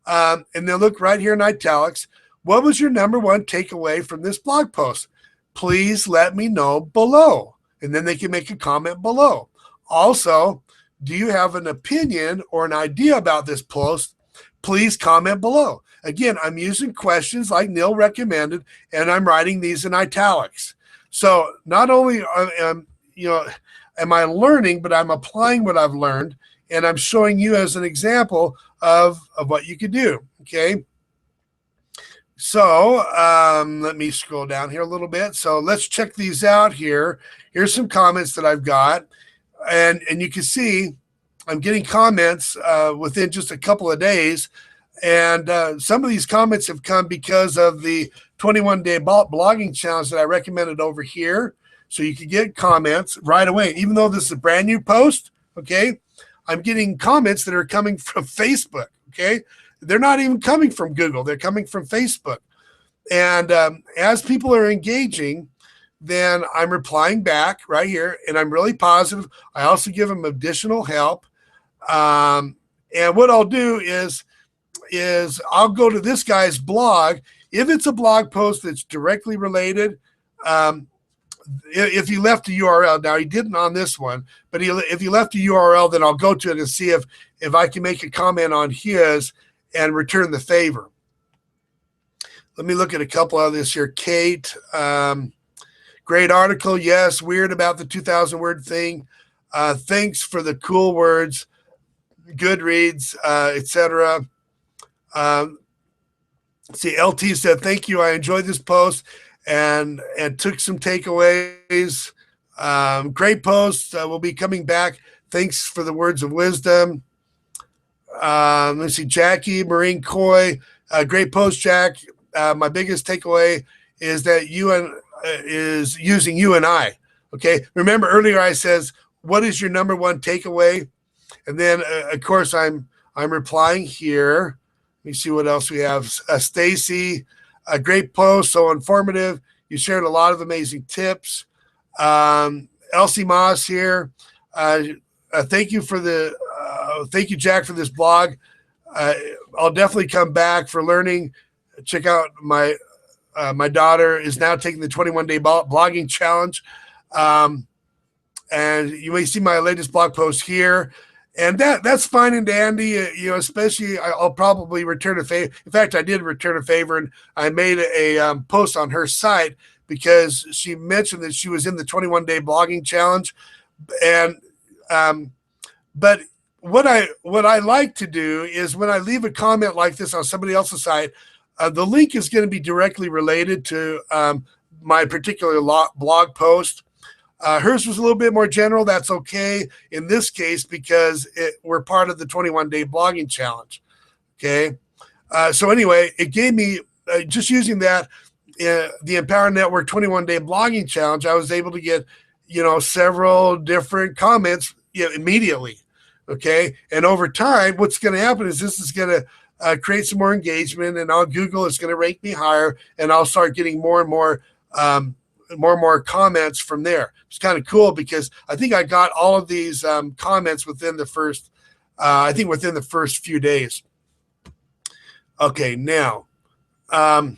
And then look right here in italics. What was your number one takeaway from this blog post? Please let me know below. And then they can make a comment below. Also, do you have an opinion or an idea about this post? Please comment below. Again, I'm using questions like Neil recommended, and I'm writing these in italics. So not only am I learning, but I'm applying what I've learned, and I'm showing you as an example of what you could do, okay? So let me scroll down here a little bit. So let's check these out here. Here's some comments that I've got. And you can see I'm getting comments within just a couple of days. And some of these comments have come because of the 21-day blogging challenge that I recommended over here. so you can get comments right away. Even though this is a brand new post, okay, I'm getting comments that are coming from Facebook, okay? They're not even coming from Google. They're coming from Facebook. And as people are engaging, then I'm replying back right here, and I'm really positive. I also give them additional help. And what I'll do is I'll go to this guy's blog. If it's a blog post that's directly related, if he left a URL, now he didn't on this one, but if he left a URL, then I'll go to it and see if I can make a comment on his and return the favor. Let me look at a couple of this here. Kate, great article. Yes, weird about the 2,000 word thing. Thanks for the cool words. Goodreads, etc. See, LT said, thank you. I enjoyed this post and took some takeaways. Great post. We'll be coming back. Thanks for the words of wisdom. Let's see, Jackie, Marine Coy. Great post, Jack. My biggest takeaway is that is using you and I. Okay. Remember earlier I says, what is your number one takeaway? And then, of course, I'm replying here. Let me see what else we have. Stacy, a great post, so informative. You shared a lot of amazing tips. Elsie Moss here. Thank you thank you, Jack, for this blog. I'll definitely come back for learning. Check out my daughter is now taking the 21-day blogging challenge. And you may see my latest blog post here. And that's fine and dandy, especially I'll probably return a favor. In fact, I did return a favor, and I made a post on her site because she mentioned that she was in the 21-day blogging challenge. And but what I like to do is when I leave a comment like this on somebody else's site, the link is going to be directly related to my particular blog post. Hers was a little bit more general. That's okay in this case because we're part of the 21-day blogging challenge. Okay. So anyway, it gave me just using that, the Empower Network 21-day blogging challenge. I was able to get, several different comments immediately. Okay. And over time, what's going to happen is this is going to create some more engagement, and on Google, it's going to rank me higher, and I'll start getting more and more comments from there. It's kind of cool because I think I got all of these comments within the first, within the first few days. Okay, now I'm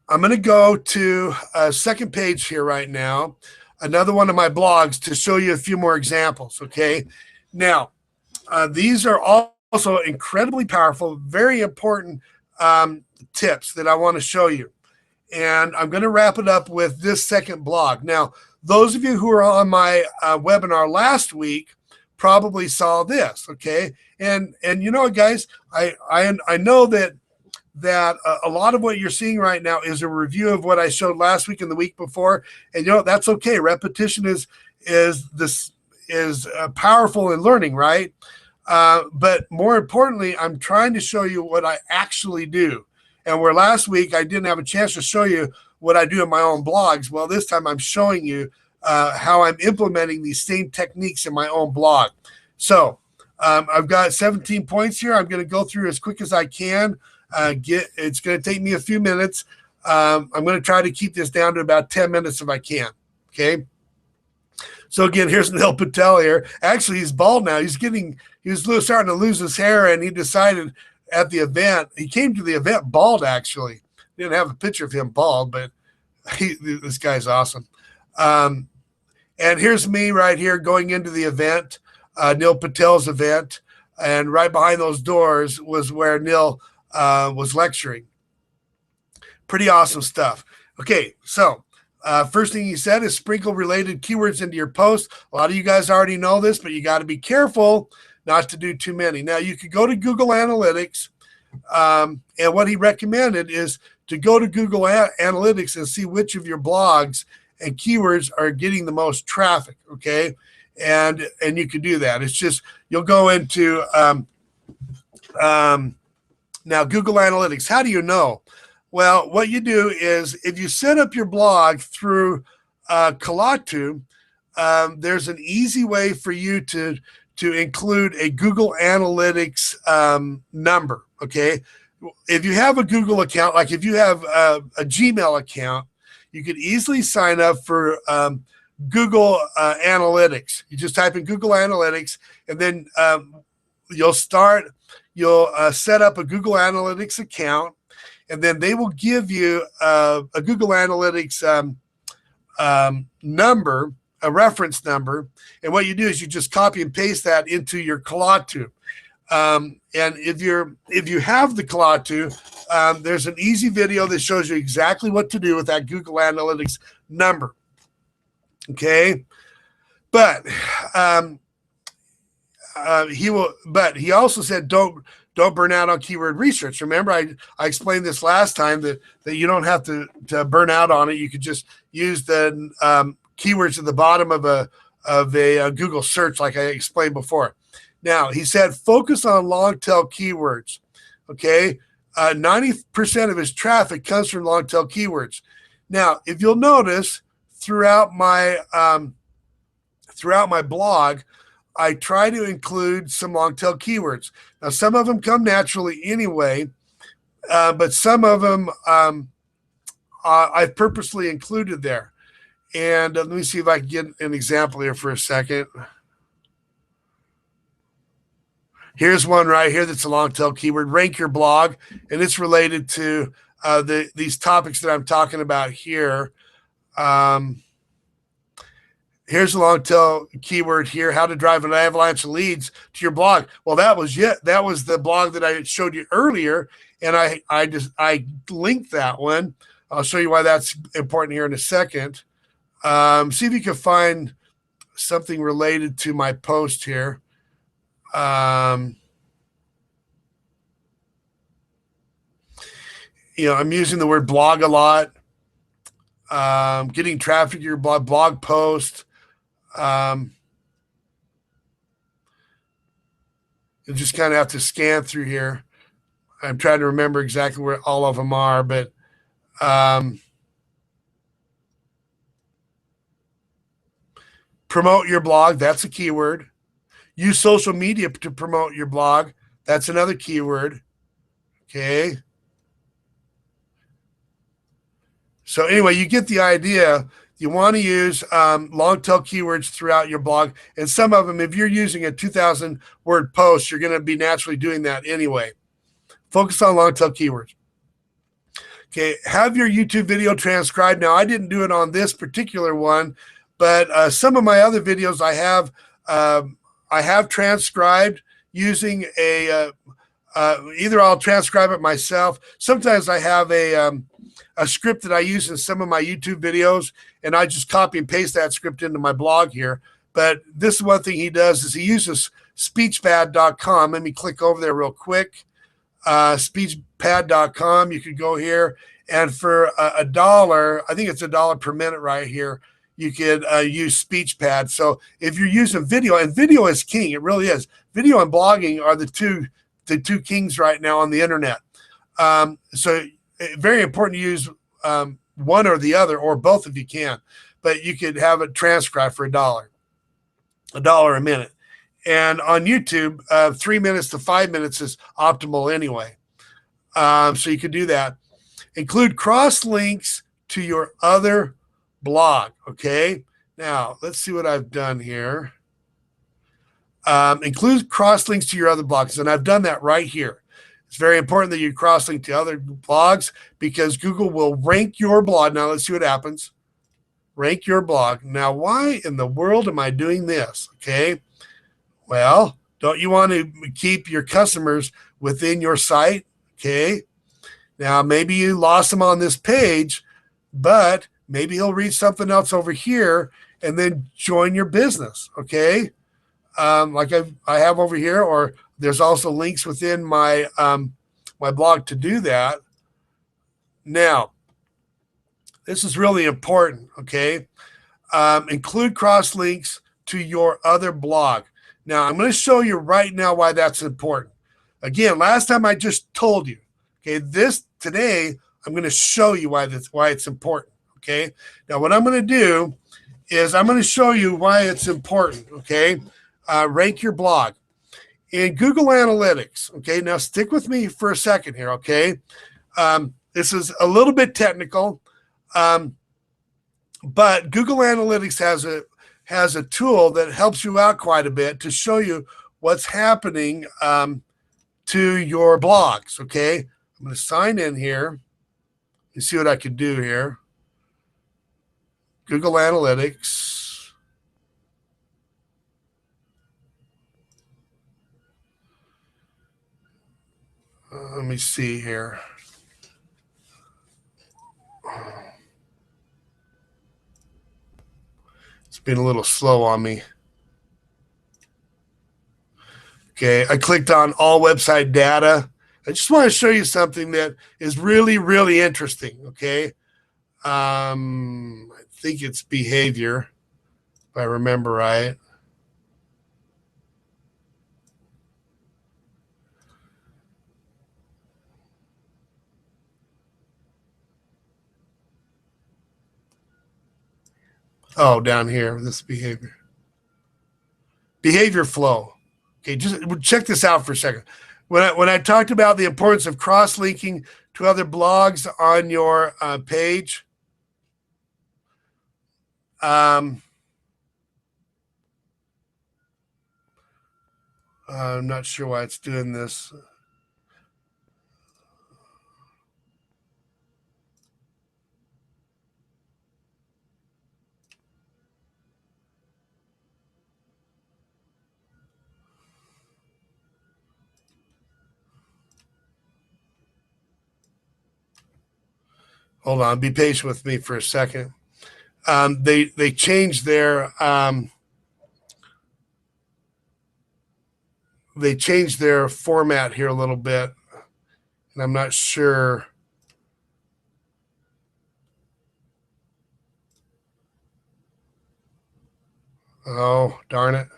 going to go to a second page here right now, another one of my blogs to show you a few more examples. Okay, now these are also incredibly powerful, very important tips that I want to show you. And I'm going to wrap it up with this second blog. Now, those of you who were on my webinar last week probably saw this, okay? And guys, I know that a lot of what you're seeing right now is a review of what I showed last week and the week before. And that's okay. Repetition is powerful in learning, right? But more importantly, I'm trying to show you what I actually do. And where last week I didn't have a chance to show you what I do in my own blogs, well, this time I'm showing you how I'm implementing these same techniques in my own blog. So I've got 17 points here. I'm going to go through as quick as I can. It's going to take me a few minutes. I'm going to try to keep this down to about 10 minutes if I can. Okay. So again, here's Neil Patel here. Actually, he's bald now. He was starting to lose his hair, and he decided at the event, he came to the event bald, actually. Didn't have a picture of him bald, but this guy's awesome. And here's me right here going into the event, Neil Patel's event. And right behind those doors was where Neil was lecturing. Pretty awesome stuff. Okay, so first thing he said is sprinkle related keywords into your post. A lot of you guys already know this, but you got to be careful not to do too many. Now, you could go to Google Analytics, and what he recommended is to go to Google Analytics and see which of your blogs and keywords are getting the most traffic, okay? And you can do that. It's just, you'll go into, now Google Analytics. How do you know? Well, what you do is if you set up your blog through Kalatu, there's an easy way for you to include a Google Analytics number. Okay, if you have a Google account, like if you have a Gmail account, you could easily sign up for Google Analytics. You just type in Google Analytics, and then you'll set up a Google Analytics account, and then they will give you a Google Analytics number, a reference number. And what you do is you just copy and paste that into your Kalatu. And if you have the Kalatu, there's an easy video that shows you exactly what to do with that Google Analytics number. Okay, but he also said don't burn out on keyword research. Remember, I explained this last time that you don't have to burn out on it. You could just use the keywords at the bottom of a Google search, like I explained before. Now, he said focus on long tail keywords. Okay, 90% of his traffic comes from long tail keywords. Now, if you'll notice throughout my blog, I try to include some long tail keywords. Now, some of them come naturally anyway, but some of them I've purposely included there. And let me see if I can get an example here for a second. Here's one right here that's a long tail keyword, rank your blog, and it's related to these topics that I'm talking about here. Here's a long tail keyword here, how to drive an avalanche of leads to your blog. Well, that was the blog that I showed you earlier, and I linked that one. I'll show you why that's important here in a second. See if you can find something related to my post here. I'm using the word blog a lot. Getting traffic to your blog post. You just kind of have to scan through here. I'm trying to remember exactly where all of them are, but promote your blog, that's a keyword. Use social media to promote your blog, that's another keyword. Okay. So anyway, you get the idea. You want to use long tail keywords throughout your blog. And some of them, if you're using a 2,000 word post, you're going to be naturally doing that anyway. Focus on long tail keywords. Okay, have your YouTube video transcribed. Now, I didn't do it on this particular one, but some of my other videos I have transcribed using either I'll transcribe it myself. Sometimes I have a script that I use in some of my YouTube videos, and I just copy and paste that script into my blog here. But this is one thing he does is he uses speechpad.com. Let me click over there real quick. Speechpad.com. You could go here, and for $1, I think it's $1 per minute right here, you could use SpeechPad. So if you're using video, and video is king, it really is. Video and blogging are the two kings right now on the internet. So very important to use one or the other, or both if you can. But you could have it transcribed for $1 a minute. And on YouTube, 3 minutes to 5 minutes is optimal anyway. So you could do that. Include cross links to your other blog. Okay. Now let's see what I've done here. Include cross links to your other blogs. And I've done that right here. It's very important that you cross link to other blogs because Google will rank your blog. Now let's see what happens. Rank your blog. Now, why in the world am I doing this? Okay. Well, don't you want to keep your customers within your site? Okay. Now, maybe you lost them on this page, but maybe he'll read something else over here and then join your business. Okay. Like I have over here, or there's also links within my my blog to do that. Now, this is really important. Okay. Include cross links to your other blog. Now, I'm going to show you right now why that's important. Again, last time I just told you. Okay, today I'm going to show you why it's important. Okay. Now, what I'm going to do is I'm going to show you why it's important. Okay. Rank your blog in Google Analytics. Okay. Now, stick with me for a second here. Okay. This is a little bit technical, but Google Analytics has a tool that helps you out quite a bit to show you what's happening to your blogs. Okay. I'm going to sign in here and see what I can do here. Google Analytics. Let me see here. It's been a little slow on me. Okay, I clicked on all website data. I just want to show you something that is really, really interesting. Okay. I think it's behavior, if I remember right. Oh, down here, this behavior. Behavior flow. Okay, just check this out for a second. When I talked about the importance of cross-linking to other blogs on your page, I'm not sure why it's doing this. Hold on, be patient with me for a second. They changed their format here a little bit, and I'm not sure. Oh, darn it.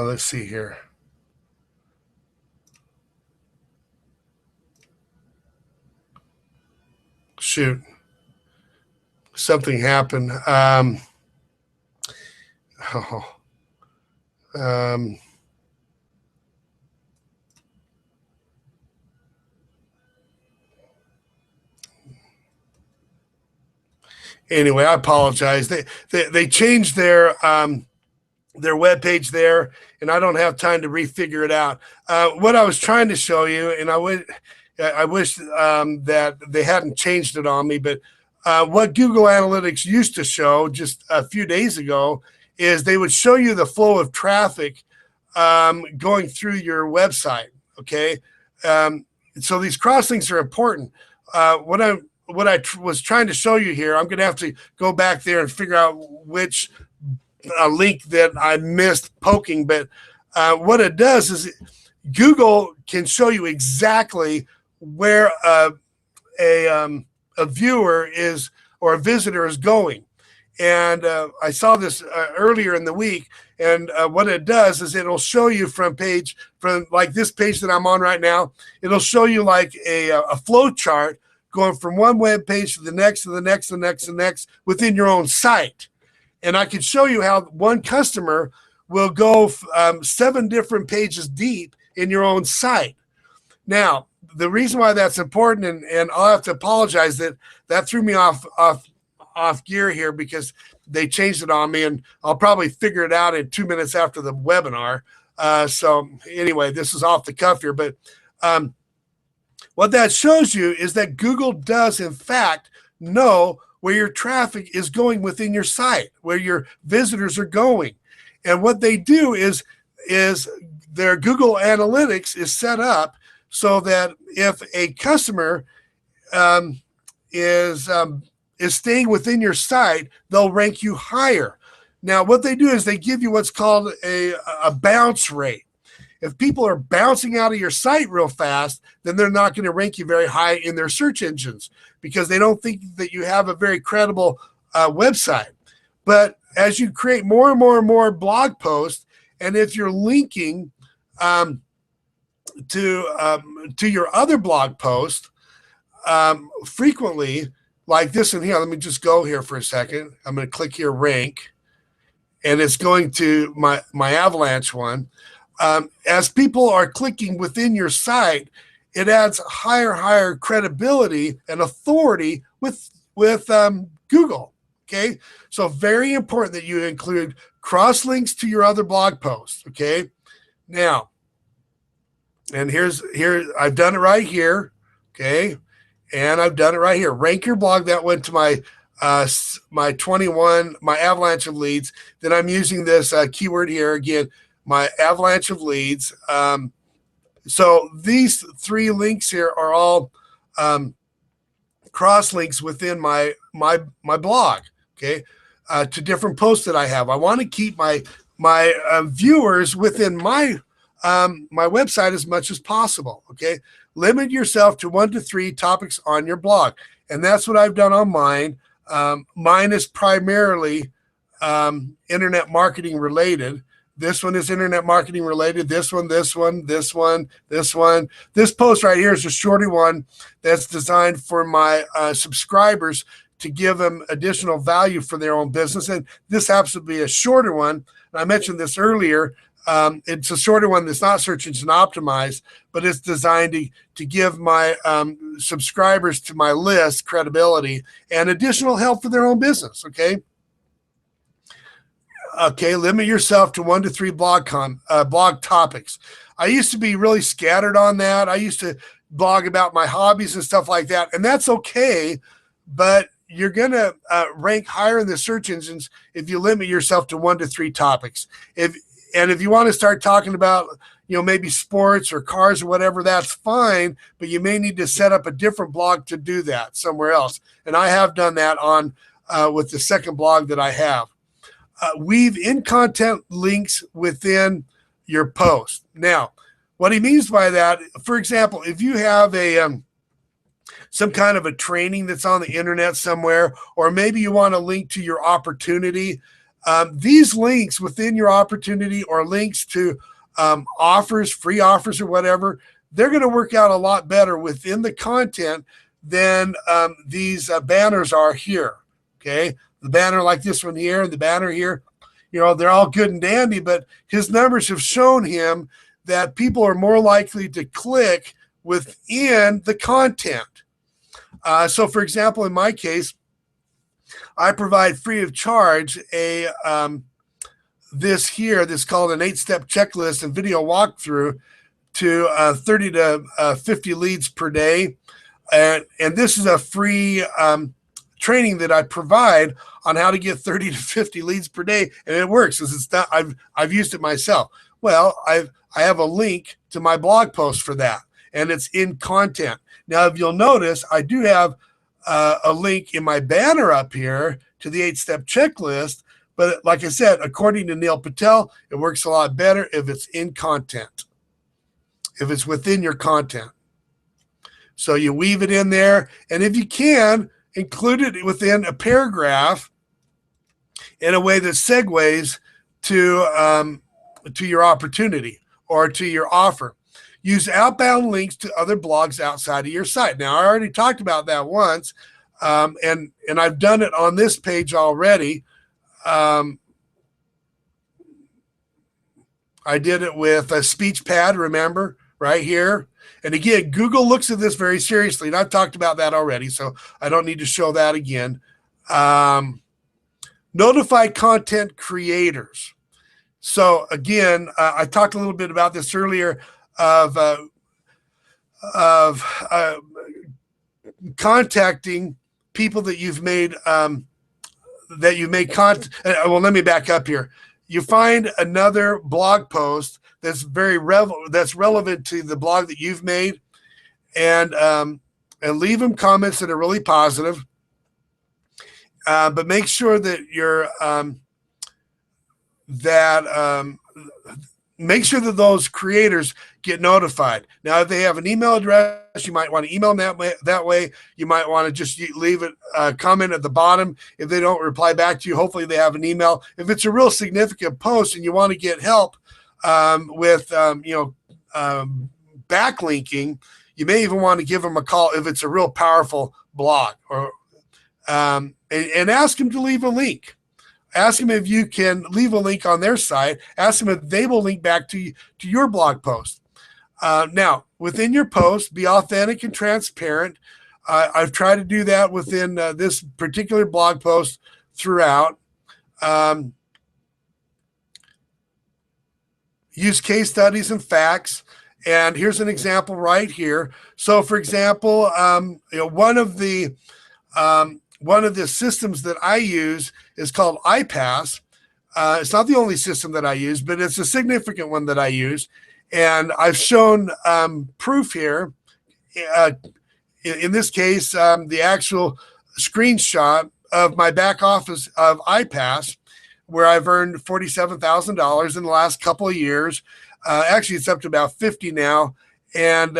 Let's see here. Shoot. Something happened. Anyway, I apologize. They changed their web page there, and I don't have time to refigure it out. What I was trying to show you, and I wish that they hadn't changed it on me, but what Google Analytics used to show just a few days ago is they would show you the flow of traffic going through your website. Okay, so these crosslinks are important. What I was trying to show you here, I'm going to have to go back there and figure out which link that I missed poking. But what it does is Google can show you exactly where a viewer is or a visitor is going. And I saw this earlier in the week. And what it does is it'll show you from like this page that I'm on right now. It'll show you like a flow chart going from one web page to the next, to the next, to the next, to the next within your own site. And I can show you how one customer will go 7 different pages deep in your own site. Now, the reason why that's important, and I'll have to apologize that threw me off gear here because they changed it on me, and I'll probably figure it out in 2 minutes after the webinar. So anyway, this is off the cuff here, but what that shows you is that Google does, in fact, know where your traffic is going within your site, where your visitors are going. And what they do is their Google Analytics is set up so that if a customer is staying within your site, they'll rank you higher. Now, what they do is they give you what's called a bounce rate. If people are bouncing out of your site real fast, then they're not going to rank you very high in their search engines because they don't think that you have a very credible website. But as you create more and more and more blog posts, and if you're linking to your other blog post frequently, like this one here. Let me just go here for a second. I'm going to click here, rank, and it's going to my Avalanche one. As people are clicking within your site, it adds higher credibility and authority with Google. Okay, so very important that you include cross links to your other blog posts. Okay, now, and here I've done it right here. Okay, and I've done it right here. Rank your blog. That went to my 21, my avalanche of leads. Then I'm using this keyword here again, my avalanche of leads. So these 3 links here are all cross links within my blog. Okay, to different posts that I have. I want to keep my viewers within my website as much as possible. Okay, limit yourself to 1 to 3 topics on your blog, and that's what I've done on mine. Mine is primarily internet marketing related. This one is internet marketing related. This one. This post right here is a shorter one that's designed for my subscribers to give them additional value for their own business. And this happens to be a shorter one. And I mentioned this earlier. It's a shorter one that's not search engine optimized, but it's designed to give my subscribers to my list credibility and additional help for their own business. Okay. Okay. Limit yourself to 1 to 3 blog topics. I used to be really scattered on that. I used to blog about my hobbies and stuff like that, and that's okay. But you're going to rank higher in the search engines if you limit yourself to 1 to 3 topics. If you want to start talking about, maybe sports or cars or whatever, that's fine, but you may need to set up a different blog to do that somewhere else. And I have done that on with the second blog that I have. Weave in content links within your post. Now, what he means by that, for example, if you have some kind of a training that's on the internet somewhere, or maybe you want to link to your opportunity, these links within your opportunity or links to offers, free offers or whatever, they're going to work out a lot better within the content than these banners are here. Okay. The banner like this one here, the banner here, they're all good and dandy, but his numbers have shown him that people are more likely to click within the content. So for example, in my case, I provide free of charge this called an 8-step checklist and video walkthrough to 30 to 50 leads per day. And this is a free training that I provide on how to get 30 to 50 leads per day. And it works because it's not, I've used it myself. Well, I have a link to my blog post for that, and it's in content. Now, if you'll notice, I do have a link in my banner up here to the 8-step checklist. But like I said, according to Neil Patel, it works a lot better if it's in content, if it's within your content. So you weave it in there. And if you can, include it within a paragraph in a way that segues to your opportunity or to your offer. Use outbound links to other blogs outside of your site. Now, I already talked about that once, and I've done it on this page already. I did it with a speech pad, remember, right here. And again, Google looks at this very seriously, and I've talked about that already, so I don't need to show that again. Notify content creators. So again, I talked a little bit about this earlier of contacting people that you've made content. Well, let me back up here. You find another blog post that's that's relevant to the blog that you've made, and leave them comments that are really positive. But make sure that make sure that those creators get notified. Now, if they have an email address, you might want to email them that way. You might want to just leave a comment at the bottom. If they don't reply back to you, hopefully they have an email. If it's a real significant post and you want to get help with backlinking, you may even want to give them a call if it's a real powerful blog, or and ask them to leave a link. Ask them if you can leave a link on their site. Ask them if they will link back to your blog post. Now, within your post, be authentic and transparent. I've tried to do that within this particular blog post throughout. Use case studies and facts. And here's an example right here. So, for example, one of the systems that I use is called iPass. It's not the only system that I use, but it's a significant one that I use. And I've shown proof here. In this case, the actual screenshot of my back office of iPass, where I've earned $47,000 in the last couple of years. Actually, it's up to about 50 now. And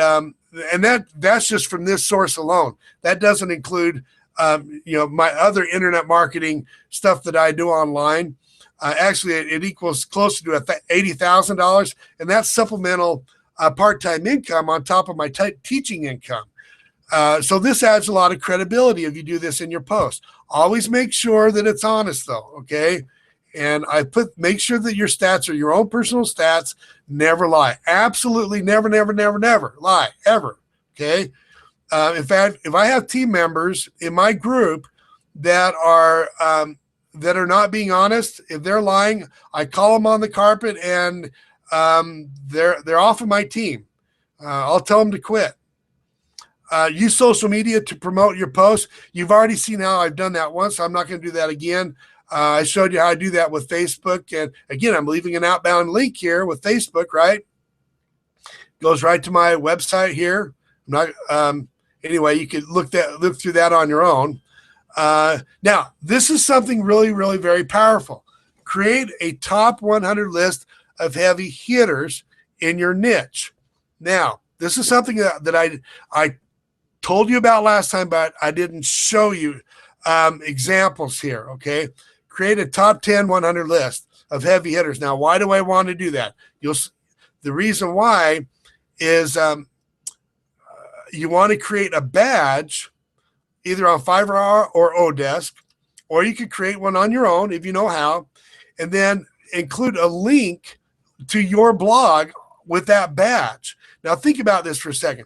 that's just from this source alone. That doesn't include my other internet marketing stuff that I do online. Actually, it equals closer to $80,000, and that's supplemental part-time income on top of my teaching income. So this adds a lot of credibility if you do this in your post. Always make sure that it's honest, though, okay? And make sure that your stats are your own personal stats. Never lie. Absolutely never, never, never, never lie, ever, okay? In fact, if I have team members in my group that are not being honest, if they're lying, I call them on the carpet and they're off of my team. I'll tell them to quit. Use social media to promote your posts. You've already seen how I've done that once, so I'm not going to do that again. I showed you how I do that with Facebook. And again, I'm leaving an outbound link here with Facebook, right? Goes right to my website here. Anyway, you could look through that on your own. Now, this is something really, really very powerful. Create a top 100 list of heavy hitters in your niche. Now, this is something that I told you about last time, but I didn't show you examples here, okay? Create a top 10 100 list of heavy hitters. Now, why do I want to do that? The reason why is you want to create a badge either on Fiverr or Odesk, or you could create one on your own if you know how, and then include a link to your blog with that badge. Now, think about this for a second.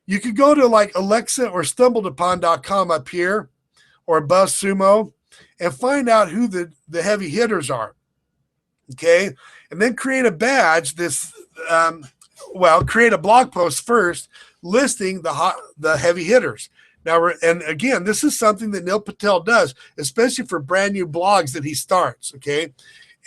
You could go to like Alexa or StumbledUpon.com up here, or BuzzSumo, and find out who the heavy hitters are, okay? And then create a badge, create a blog post first listing the heavy hitters. Now, and again, this is something that Neil Patel does, especially for brand new blogs that he starts, okay?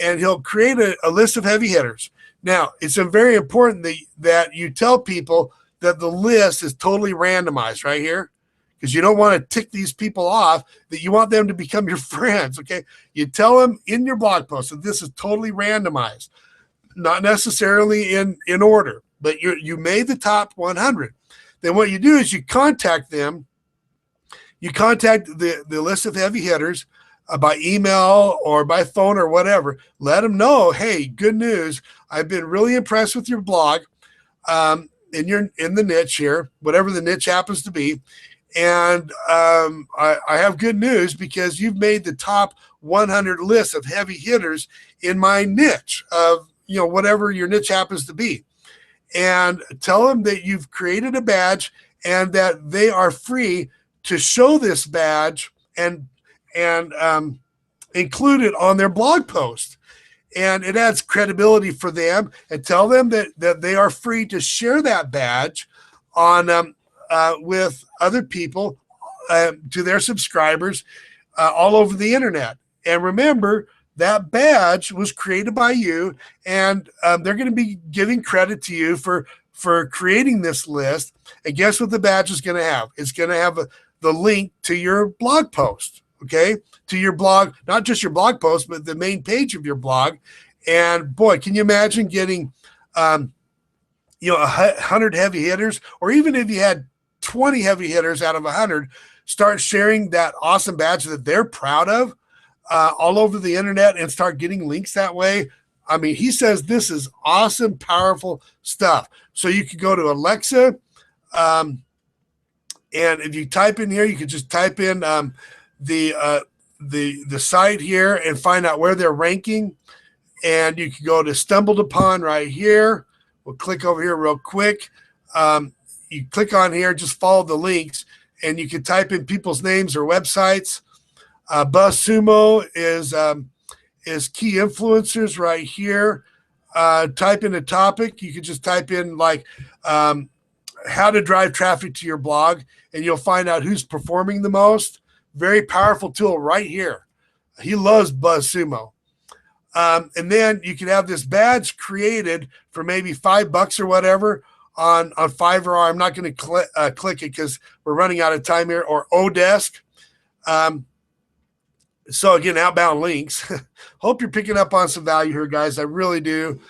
And he'll create a list of heavy hitters. Now, it's very important that you tell people that the list is totally randomized right here, because you don't want to tick these people off, that you want them to become your friends, okay? You tell them in your blog post that this is totally randomized, not necessarily in order, but you made the top 100. Then what you do is you contact them. You contact the list of heavy hitters by email or by phone or whatever. Let them know, hey, good news. I've been really impressed with your blog in the niche here, whatever the niche happens to be. And I have good news because you've made the top 100 list of heavy hitters in my niche of, whatever your niche happens to be. And tell them that you've created a badge and that they are free to show this badge and include it on their blog post. And it adds credibility for them, and tell them that they are free to share that badge on with other people, to their subscribers all over the internet. And remember, that badge was created by you, and they're going to be giving credit to you for creating this list. And guess what the badge is going to have? It's going to have the link to your blog post, okay? To your blog, not just your blog post, but the main page of your blog. And boy, can you imagine getting, 100 heavy hitters, or even if you had 20 heavy hitters out of 100, start sharing that awesome badge that they're proud of all over the internet and start getting links that way. I mean, he says this is awesome, powerful stuff. So you could go to Alexa, and if you type in here, you could just type in the site here and find out where they're ranking. And you can go to Stumbled Upon right here. We'll click over here real quick. You click on here, just follow the links, and you can type in people's names or websites. BuzzSumo is key influencers right here. Type in a topic. You can just type in like how to drive traffic to your blog, and you'll find out who's performing the most. Very powerful tool right here. He loves BuzzSumo. And then you can have this badge created for maybe $5 or whatever on Fiverr. I'm not going to click it because we're running out of time here, or Odesk. So again, outbound links. Hope you're picking up on some value here, guys. I really do.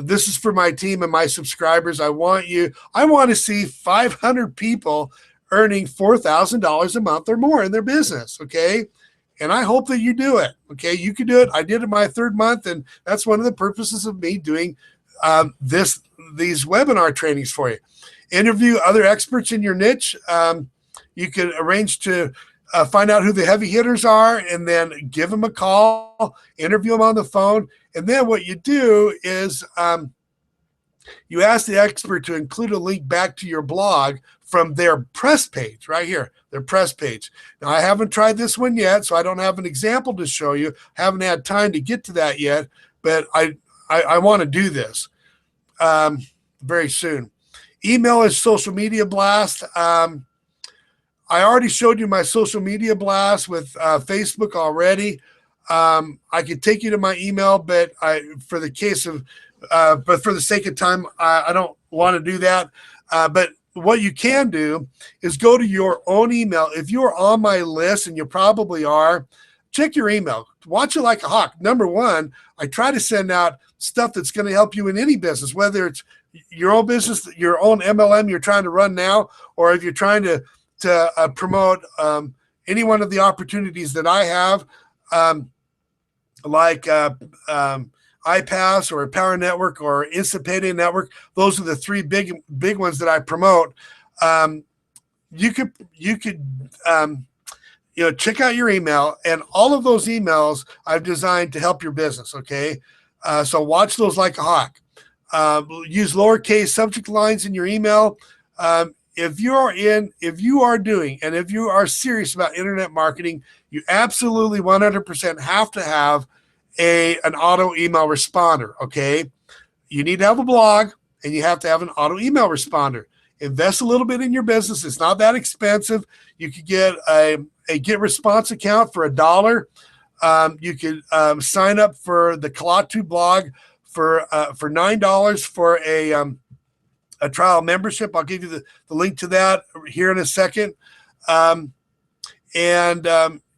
This is for my team and my subscribers. I want to see 500 people earning $4,000 a month or more in their business. Okay. And I hope that you do it. Okay. You can do it. I did it my 3rd month. And that's one of the purposes of me doing these webinar trainings for you. Interview other experts in your niche. You can arrange to find out who the heavy hitters are, and then give them a call, interview them on the phone. And then what you do is you ask the expert to include a link back to your blog from their press page right here, their press page. Now, I haven't tried this one yet, so I don't have an example to show you. Haven't had time to get to that yet, but I want to do this very soon. Email is social media blast. I already showed you my social media blast with Facebook already. I could take you to my email, but for the sake of time, I don't want to do that. But what you can do is go to your own email. If you are on my list, and you probably are, check your email. Watch it like a hawk. Number one, I try to send out stuff that's going to help you in any business, whether it's your own business, your own MLM you're trying to run now, or if you're trying to promote any one of the opportunities that I have, like iPass or Power Network or Instant Payday Network. Those are the 3 big ones that I promote. You could check out your email, and all of those emails I've designed to help your business. Okay, so watch those like a hawk. Use lowercase subject lines in your email. If you are serious about internet marketing, you absolutely 100% have to have an auto email responder. Okay. You need to have a blog, and you have to have an auto email responder. Invest a little bit in your business. It's not that expensive. You could get a get response account for $1. You could sign up for the Kalatu blog for $9 for a trial membership. I'll give you the link to that here in a second.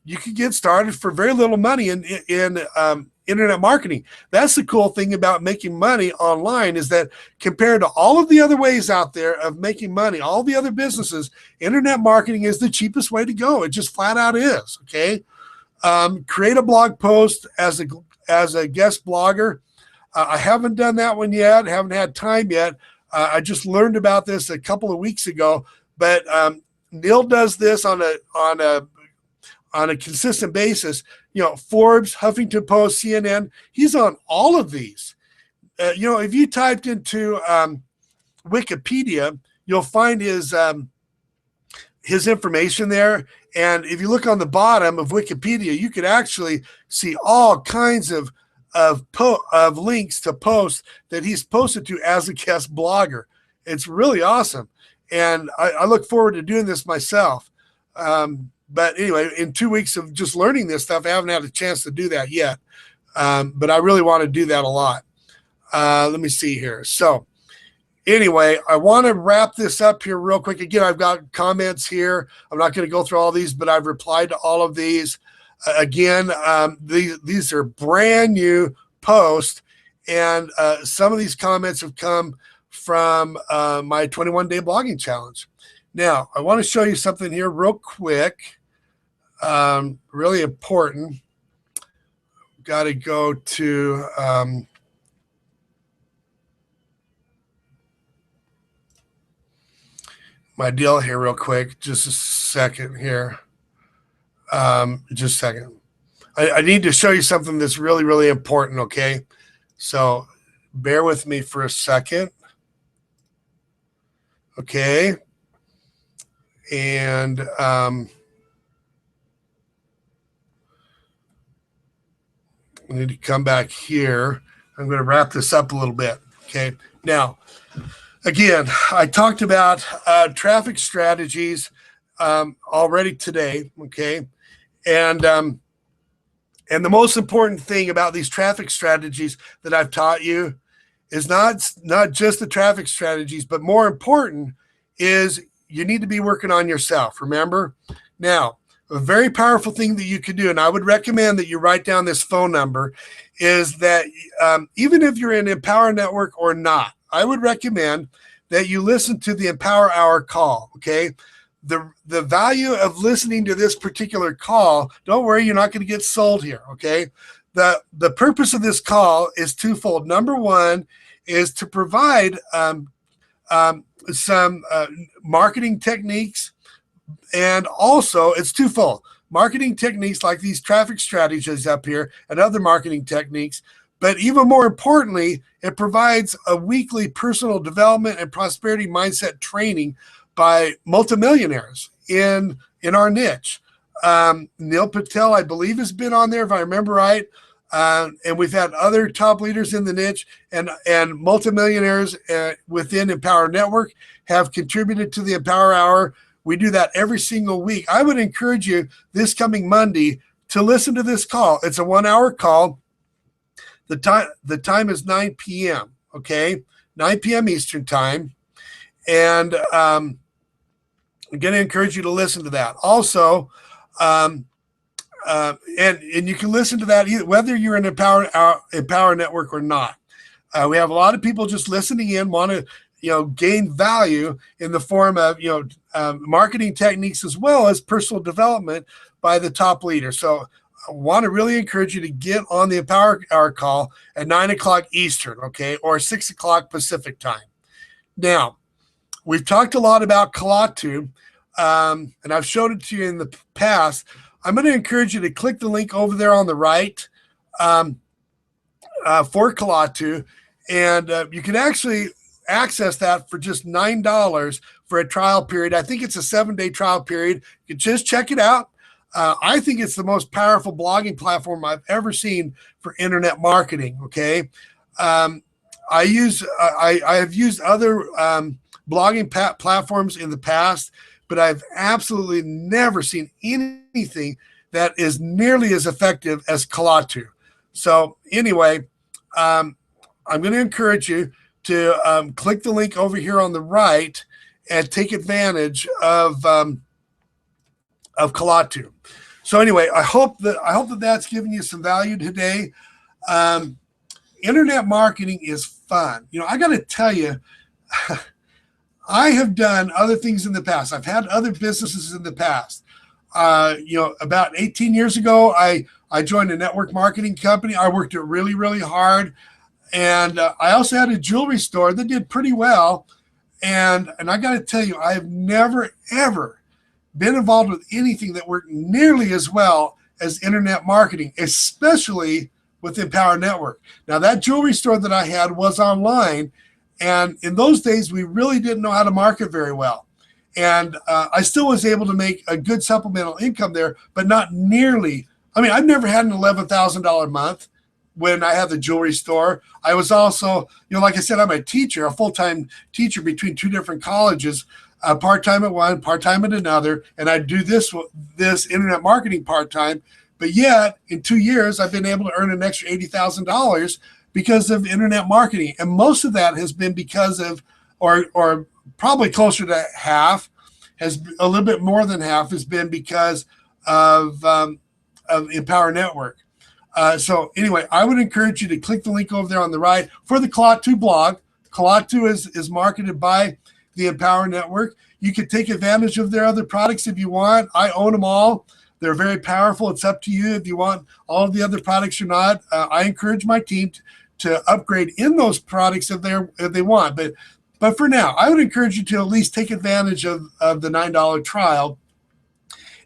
You can get started for very little money in internet marketing. That's the cool thing about making money online, is that compared to all of the other ways out there of making money, all the other businesses, internet marketing is the cheapest way to go. It just flat out is. Okay. Create a blog post as a guest blogger. I haven't done that one yet. Haven't had time yet. I just learned about this a couple of weeks ago, but Neil does this on a consistent basis. Forbes, Huffington Post, CNN, he's on all of these. If you typed into Wikipedia, you'll find his information there. And if you look on the bottom of Wikipedia, you could actually see all kinds of links to posts that he's posted to as a guest blogger. It's really awesome. And I look forward to doing this myself. But anyway, in 2 weeks of just learning this stuff, I haven't had a chance to do that yet. But I really want to do that a lot. Let me see here. So anyway, I want to wrap this up here real quick. Again, I've got comments here. I'm not going to go through all these, but I've replied to all of these. Again, these are brand new post. And some of these comments have come from my 21-day blogging challenge. Now, I want to show you something here real quick. Really important. Got to go to my deal here real quick. Just a second here. Just a second. I need to show you something that's really, really important, okay? So bear with me for a second. Okay. And I need to come back here. I'm going to wrap this up a little bit. Okay. Now, again, I talked about traffic strategies already today. Okay. And the most important thing about these traffic strategies that I've taught you is not just the traffic strategies, but more important is you need to be working on yourself. Remember? Now, a very powerful thing that you can do, and I would recommend that you write down this phone number, is that even if you're in Empower Network or not, I would recommend that you listen to the Empower Hour call, okay? The value of listening to this particular call, don't worry, you're not going to get sold here, okay? The purpose of this call is twofold. Number one is to provide some marketing techniques, and also it's twofold. Marketing techniques like these traffic strategies up here and other marketing techniques, but even more importantly, it provides a weekly personal development and prosperity mindset training by multimillionaires in our niche. Neil Patel, I believe, has been on there, if I remember right. And we've had other top leaders in the niche and multimillionaires within Empower Network have contributed to the Empower Hour. We do that every single week. I would encourage you this coming Monday to listen to this call. It's a 1-hour call. The time is 9 p.m. Okay, 9 p.m. Eastern time, and I'm going to encourage you to listen to that. Also, and you can listen to that whether you're in Empower Network or not. We have a lot of people just listening in, want to gain value in the form of marketing techniques as well as personal development by the top leader. So I want to really encourage you to get on the Empower Hour call at 9 o'clock Eastern, okay, or 6 o'clock Pacific time. Now, we've talked a lot about Kalatu, and I've showed it to you in the past. I'm going to encourage you to click the link over there on the right for Kalatu, and you can actually access that for just $9 for a trial period. I think it's a 7-day trial period. You can just check it out. I think it's the most powerful blogging platform I've ever seen for internet marketing. Okay, I have used other blogging platforms in the past, but I've absolutely never seen anything that is nearly as effective as Kalatu. So anyway, I'm going to encourage you to click the link over here on the right and take advantage of Kalatu. So anyway, I hope that that's giving you some value today. Internet marketing is fun. I got to tell you, I have done other things in the past. I've had other businesses in the past. About 18 years ago, I joined a network marketing company. I worked it really, really hard. And I also had a jewelry store that did pretty well. And I got to tell you, I have never, ever been involved with anything that worked nearly as well as internet marketing, especially with Empower Network. Now, that jewelry store that I had was online. And in those days, we really didn't know how to market very well. And I still was able to make a good supplemental income there, but not nearly. I mean, I've never had an $11,000 month when I had the jewelry store. I was also, like I said, I'm a teacher, a full-time teacher between two different colleges, part-time at one, part-time at another. And I do this internet marketing part-time. But yet, in 2 years, I've been able to earn an extra $80,000 because of internet marketing. And most of that has been because of, or probably closer to half, has a little bit more than half has been because of Empower Network. So anyway, I would encourage you to click the link over there on the right for the Claw2 blog. Claw2 is marketed by the Empower Network. You can take advantage of their other products if you want. I own them all. They're very powerful. It's up to you if you want all of the other products or not. I encourage my team to upgrade in those products if they want. But for now, I would encourage you to at least take advantage of the $9 trial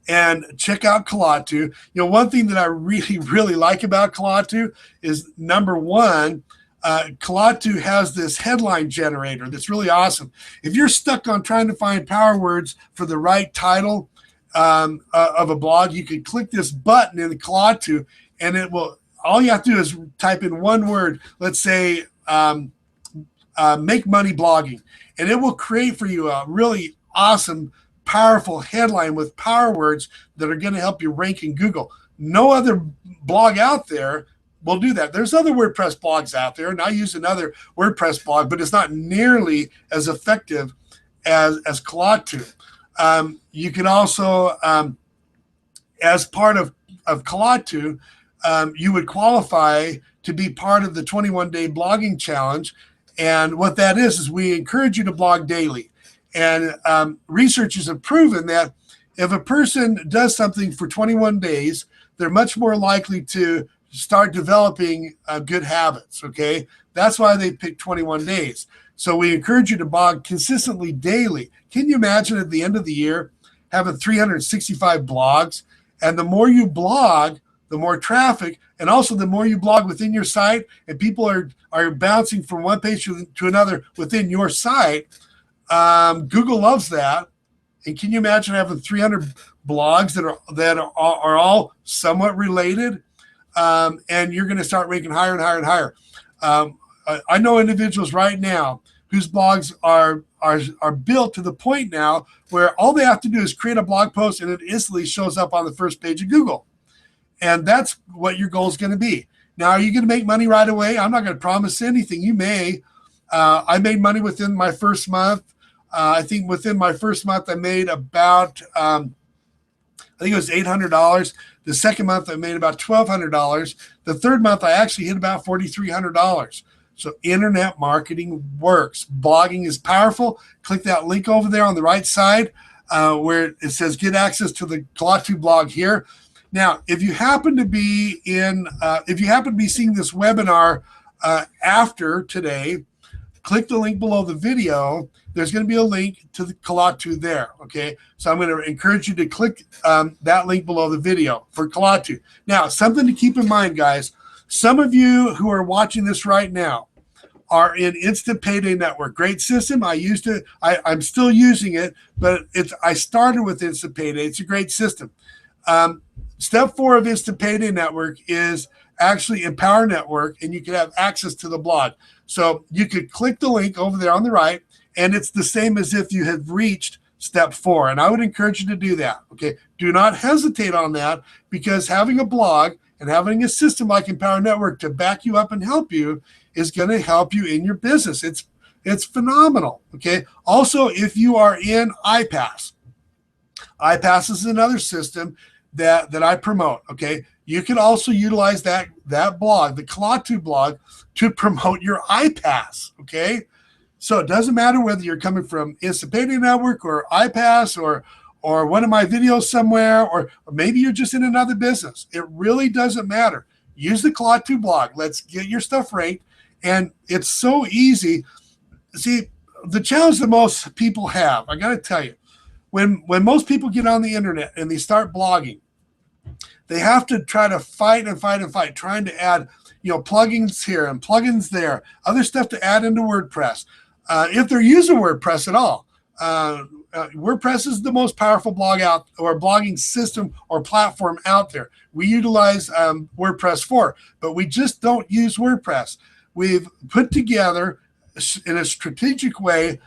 and check out Claw2. You know, one thing that I really, really like about Claw2 is, number one, Claw2 has this headline generator that's really awesome. If you're stuck on trying to find power words for the right title of a blog, you can click this button in the Claw2, and it will. All you have to do is type in one word. Let's say make money blogging, and it will create for you a really awesome, powerful headline with power words that are going to help you rank in Google. No other blog out there will do that. There's other WordPress blogs out there, and I use another WordPress blog, but it's not nearly as effective as Claw2. You can also, as part of Claw2, you would qualify to be part of the 21-day blogging challenge. And what that is we encourage you to blog daily. And researchers have proven that if a person does something for 21 days, they're much more likely to start developing good habits, okay? That's why they pick 21 days. So we encourage you to blog consistently daily. Can you imagine at the end of the year having 365 blogs? And the more you blog, the more traffic, and also the more you blog within your site, and people are bouncing from one page to another within your site. Google loves that. And can you imagine having 300 blogs that are all somewhat related? And you're going to start ranking higher and higher and higher. I know individuals right now whose blogs are built to the point now where all they have to do is create a blog post and it instantly shows up on the first page of Google. And that's what your goal is going to be. Now, are you going to make money right away? I'm not going to promise anything. You may. I made money within my first month. I think within my first month, I made about, I think it was $800. The second month, I made about $1,200. The third month, I actually hit about $4,300. So internet marketing works. Blogging is powerful. Click that link over there on the right side where it says get access to the Claw2 blog here. Now, if you happen to be seeing this webinar after today, click the link below the video. There's going to be a link to the Claw2 there, okay? So I'm going to encourage you to click that link below the video for Claw2. Now, something to keep in mind, guys. Some of you who are watching this right now are in Instant Payday Network. Great system. I'm still using it, but I started with Instant Payday. It's a great system. Step 4 of Instant Payday Network is actually Empower Network, and you can have access to the blog. So you could click the link over there on the right, and it's the same as if you had reached step 4. And I would encourage you to do that. Okay. Do not hesitate on that, because having a blog and having a system like Empower Network to back you up and help you is going to help you in your business. It's phenomenal. Okay. Also, if you are in iPass is another system that I promote. Okay. You can also utilize that blog, the Claw2 blog, to promote your iPass. Okay. So it doesn't matter whether you're coming from Instant Payday Network or iPass or one of my videos somewhere, or maybe you're just in another business. It really doesn't matter. Use the Claw2 blog. Let's get your stuff ranked. And it's so easy. See, the challenge that most people have, I got to tell you, when most people get on the internet and they start blogging, they have to try to fight, trying to add, plugins here and plugins there, other stuff to add into WordPress. If they're using WordPress at all, WordPress is the most powerful blogging system or platform out there. We utilize WordPress 4, but we just don't use WordPress. We've put together in a strategic way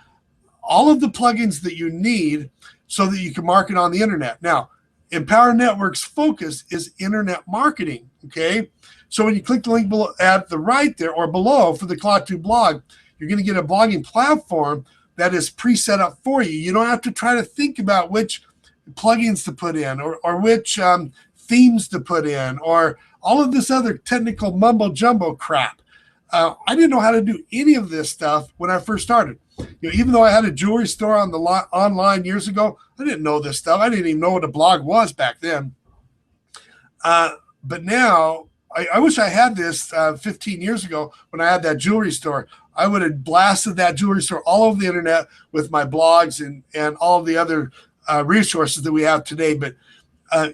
all of the plugins that you need so that you can market on the internet. Now, Empower Network's focus is internet marketing, okay? So when you click the link below, at the right there or below for the Claw2 blog, you're going to get a blogging platform that is pre-set up for you. You don't have to try to think about which plugins to put in or which themes to put in, or all of this other technical mumbo jumbo crap. I didn't know how to do any of this stuff when I first started. Even though I had a jewelry store on the online years ago, I didn't know this stuff. I didn't even know what a blog was back then. But now, I wish I had this 15 years ago when I had that jewelry store. I would have blasted that jewelry store all over the internet with my blogs and all of the other resources that we have today. But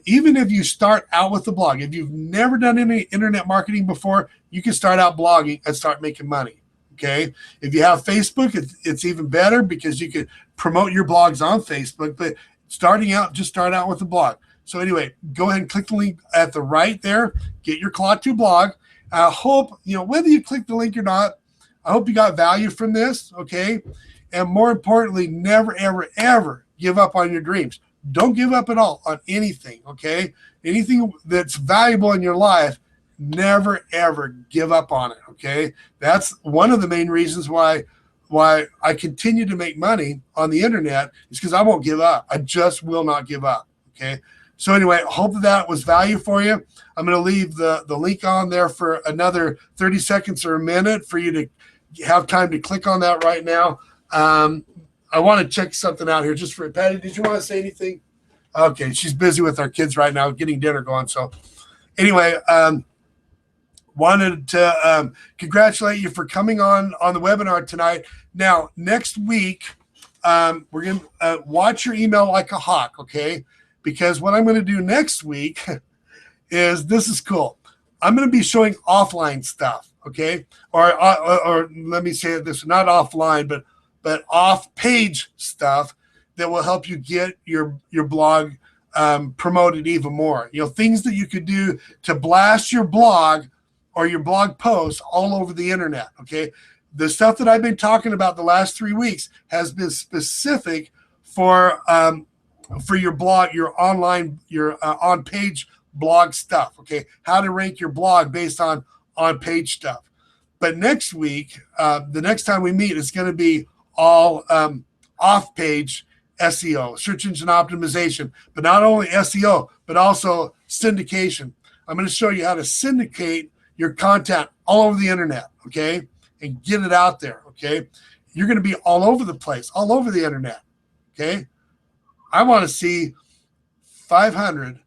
even if you start out with the blog, if you've never done any internet marketing before, you can start out blogging and start making money. Okay. If you have Facebook, it's even better because you can promote your blogs on Facebook. But starting out, just start out with a blog. So anyway, go ahead and click the link at the right there. Get your Claw 2 blog. I hope, whether you click the link or not, I hope you got value from this. Okay. And more importantly, never, ever, ever give up on your dreams. Don't give up at all on anything, okay? Anything that's valuable in your life, never, ever give up on it, okay? That's one of the main reasons why I continue to make money on the internet is because I won't give up. I just will not give up, okay? So anyway, hope that was value for you. I'm going to leave the link on there for another 30 seconds or a minute for you to have time to click on that right now. I want to check something out here just for Patty. Did you want to say anything? Okay, she's busy with our kids right now, getting dinner going. So anyway, wanted to congratulate you for coming on the webinar tonight. Now, next week, we're going to watch your email like a hawk, okay? Because what I'm going to do next week is, this is cool. I'm going to be showing offline stuff, okay? Or let me say it this, not offline, but off-page stuff that will help you get your blog promoted even more. Things that you could do to blast your blog or your blog posts all over the internet, okay? The stuff that I've been talking about the last 3 weeks has been specific for your blog, your online, your on-page blog stuff, okay? How to rank your blog based on on-page stuff. But next week, the next time we meet, it's going to be all off-page SEO, search engine optimization, but not only SEO, but also syndication. I'm going to show you how to syndicate your content all over the internet, okay, and get it out there, okay? You're going to be all over the place, all over the internet, okay? I want to see 500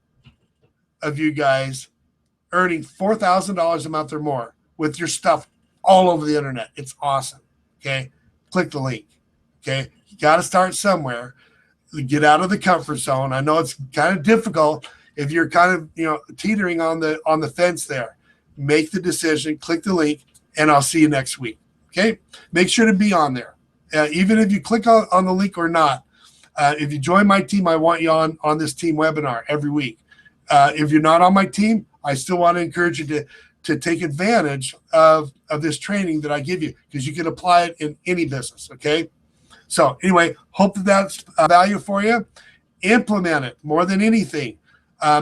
of you guys earning $4,000 a month or more with your stuff all over the internet. It's awesome, okay? Click the link, okay? You got to start somewhere. Get out of the comfort zone. I know it's kind of difficult if you're kind of, teetering on the fence there. Make the decision, click the link, and I'll see you next week, okay? Make sure to be on there. Even if you click on the link or not, if you join my team, I want you on this team webinar every week. If you're not on my team, I still want to encourage you to take advantage of this training that I give you, because you can apply it in any business, okay? So anyway, hope that's value for you. Implement it more than anything.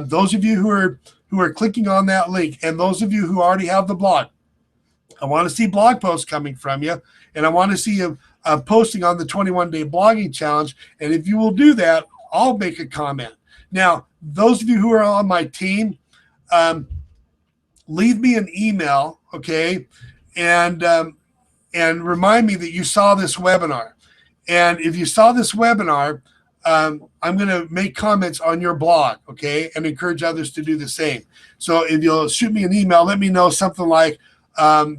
Those of you who are clicking on that link, and those of you who already have the blog, I want to see blog posts coming from you, and I want to see you posting on the 21-day blogging challenge. And if you will do that, I'll make a comment. Now, those of you who are on my team, leave me an email, okay, and remind me that you saw this webinar. And if you saw this webinar, I'm going to make comments on your blog, okay, and encourage others to do the same. So if you'll shoot me an email, let me know something like,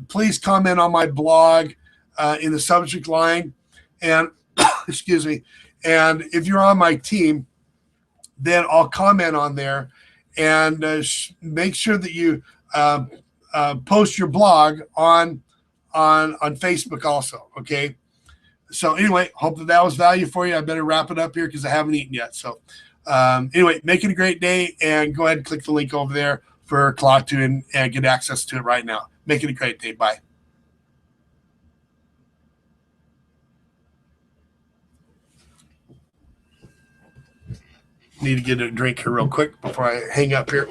please comment on my blog in the subject line. And, excuse me, and if you're on my team, then I'll comment on there, and make sure that you post your blog on Facebook also, okay? So anyway, hope that was value for you. I better wrap it up here because I haven't eaten yet. So anyway, make it a great day, and go ahead and click the link over there for Claw 2 and get access to it right now. Make it a great day. Bye. Need to get a drink here real quick before I hang up here.